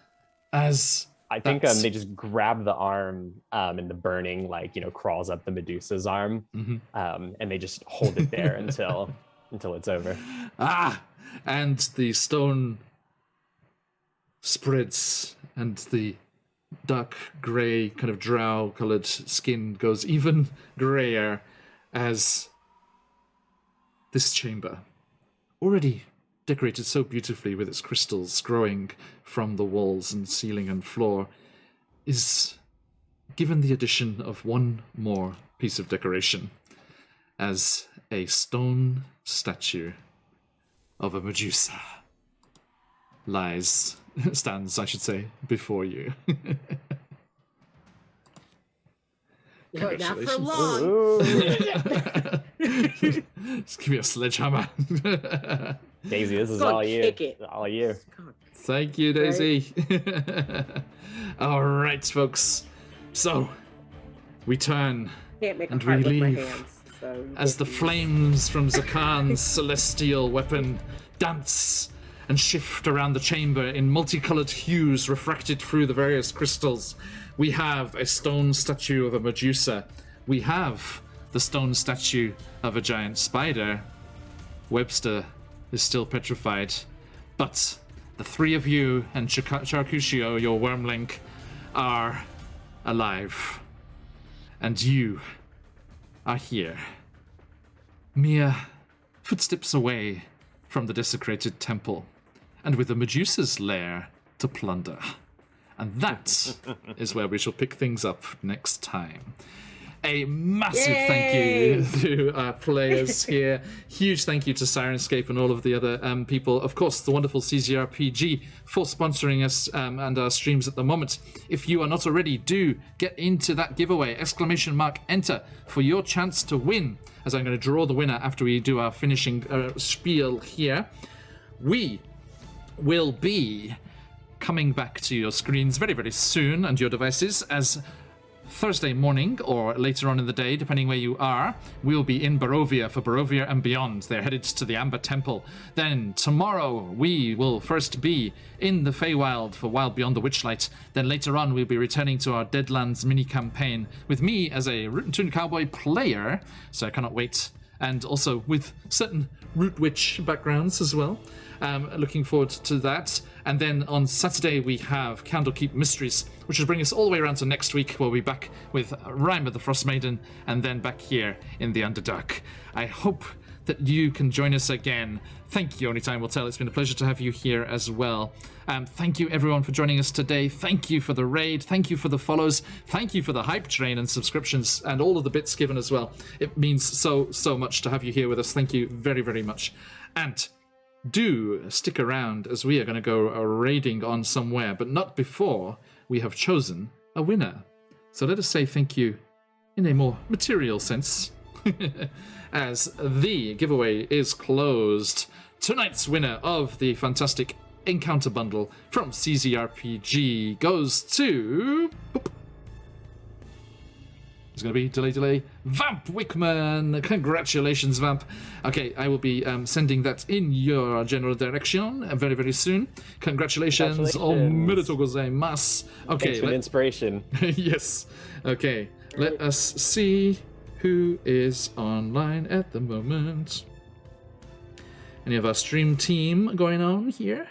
as... I think they just grab the arm and the burning, crawls up the Medusa's arm, and they just hold it there until it's over. And the stone spreads, and the dark grey, kind of drow-coloured skin goes even greyer as this chamber, already decorated so beautifully with its crystals growing from the walls and ceiling and floor, is given the addition of one more piece of decoration as a stone statue of a Medusa stands, I should say, before you. Not for long. Just give me a sledgehammer. Daisy, this is Go all you. kick it. All you. Thank you, Daisy. All right, folks. So, we turn Can't make a and heart we with my leave hands. So as the flames from Zakan's celestial weapon dance and shift around the chamber in multicolored hues refracted through the various crystals. We have a stone statue of a Medusa. We have the stone statue of a giant spider. Webster is still petrified, but the three of you and Charcushio, your wormling, are alive. And you are here, mere footsteps away from the desecrated temple, and with a Medusa's lair to plunder. And that is where we shall pick things up next time. A massive thank you to our players here. Huge thank you to Sirenscape and all of the other people. Of course, the wonderful CZRPG for sponsoring us and our streams at the moment. If you are not already, do get into that giveaway. ! Enter for your chance to win. As I'm going to draw the winner after we do our finishing spiel here. We will be coming back to your screens very, very soon and your devices as Thursday morning or later on in the day, depending where you are, we'll be in Barovia for Barovia and Beyond. They're headed to the Amber Temple. Then tomorrow we will first be in the Feywild for Wild Beyond the Witchlight. Then later on we'll be returning to our Deadlands mini-campaign with me as a Root and Toon Cowboy player, so I cannot wait. And also with certain Root Witch backgrounds as well. Looking forward to that. And then on Saturday we have Candlekeep Mysteries, which will bring us all the way around to next week. We'll be back with Rhyme of the Frost Maiden, and then back here in the Underdark. I hope that you can join us again. Thank you, Only Time Will Tell. It's been a pleasure to have you here as well. Thank you, everyone, for joining us today. Thank you for the raid. Thank you for the follows. Thank you for the hype train and subscriptions and all of the bits given as well. It means so much to have you here with us. Thank you very, very much. And do stick around as we are going to go raiding on somewhere, but not before we have chosen a winner. So let us say thank you in a more material sense as the giveaway is closed. Tonight's winner of the fantastic Encounter Bundle from CZRPG goes to... It's going to be delay. Vamp Wickman! Congratulations, Vamp. Okay, I will be sending that in your general direction very, very soon. Congratulations. Omedetou gozaimasu. Okay. Thanks for the inspiration. Yes. Okay. Let us see who is online at the moment. Any of our stream team going on here?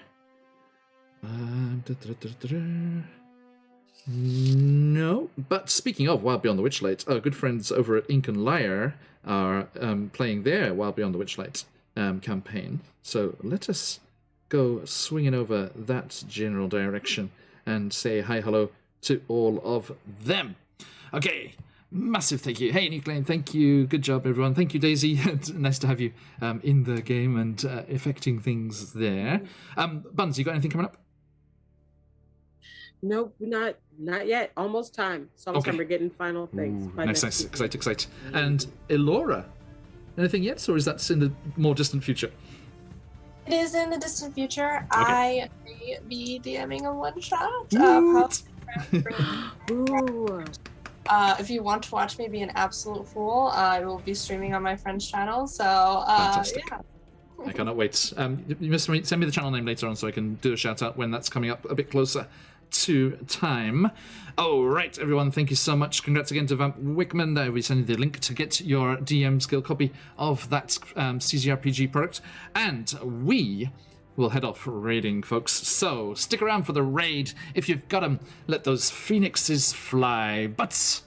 No, but speaking of Wild Beyond the Witchlight, our good friends over at Ink and Lyre are playing their Wild Beyond the Witchlight campaign. So let us go swinging over that general direction and say hi, hello to all of them. Okay, massive thank you. Hey, Nick Lane, thank you. Good job, everyone. Thank you, Daisy. Nice to have you in the game and affecting things there. Buns, you got anything coming up? Nope, not yet. Almost time. So almost time we're getting final things. Nice. Excite. And Elora, anything yet, or is that in the more distant future? It is in the distant future. Okay. I may be DMing a one shot. Ooh. If you want to watch me be an absolute fool, I will be streaming on my friend's channel. So Fantastic. yeah. I cannot wait. You must send me the channel name later on so I can do a shout out when that's coming up a bit closer to time. All right, everyone, thank you so much. Congrats again to Vamp Wickman. I will send you the link to get your DM skill copy of that CZRPG product, and we will head off raiding, folks. So stick around for the raid. If you've got them, let those phoenixes fly. But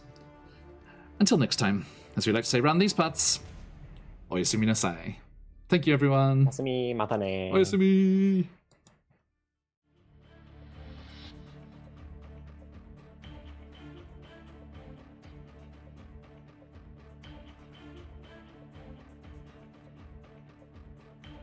until next time, as we like to say around these parts, oyasumi nasai. Thank you, everyone. Masumi, matane. Oyasumi.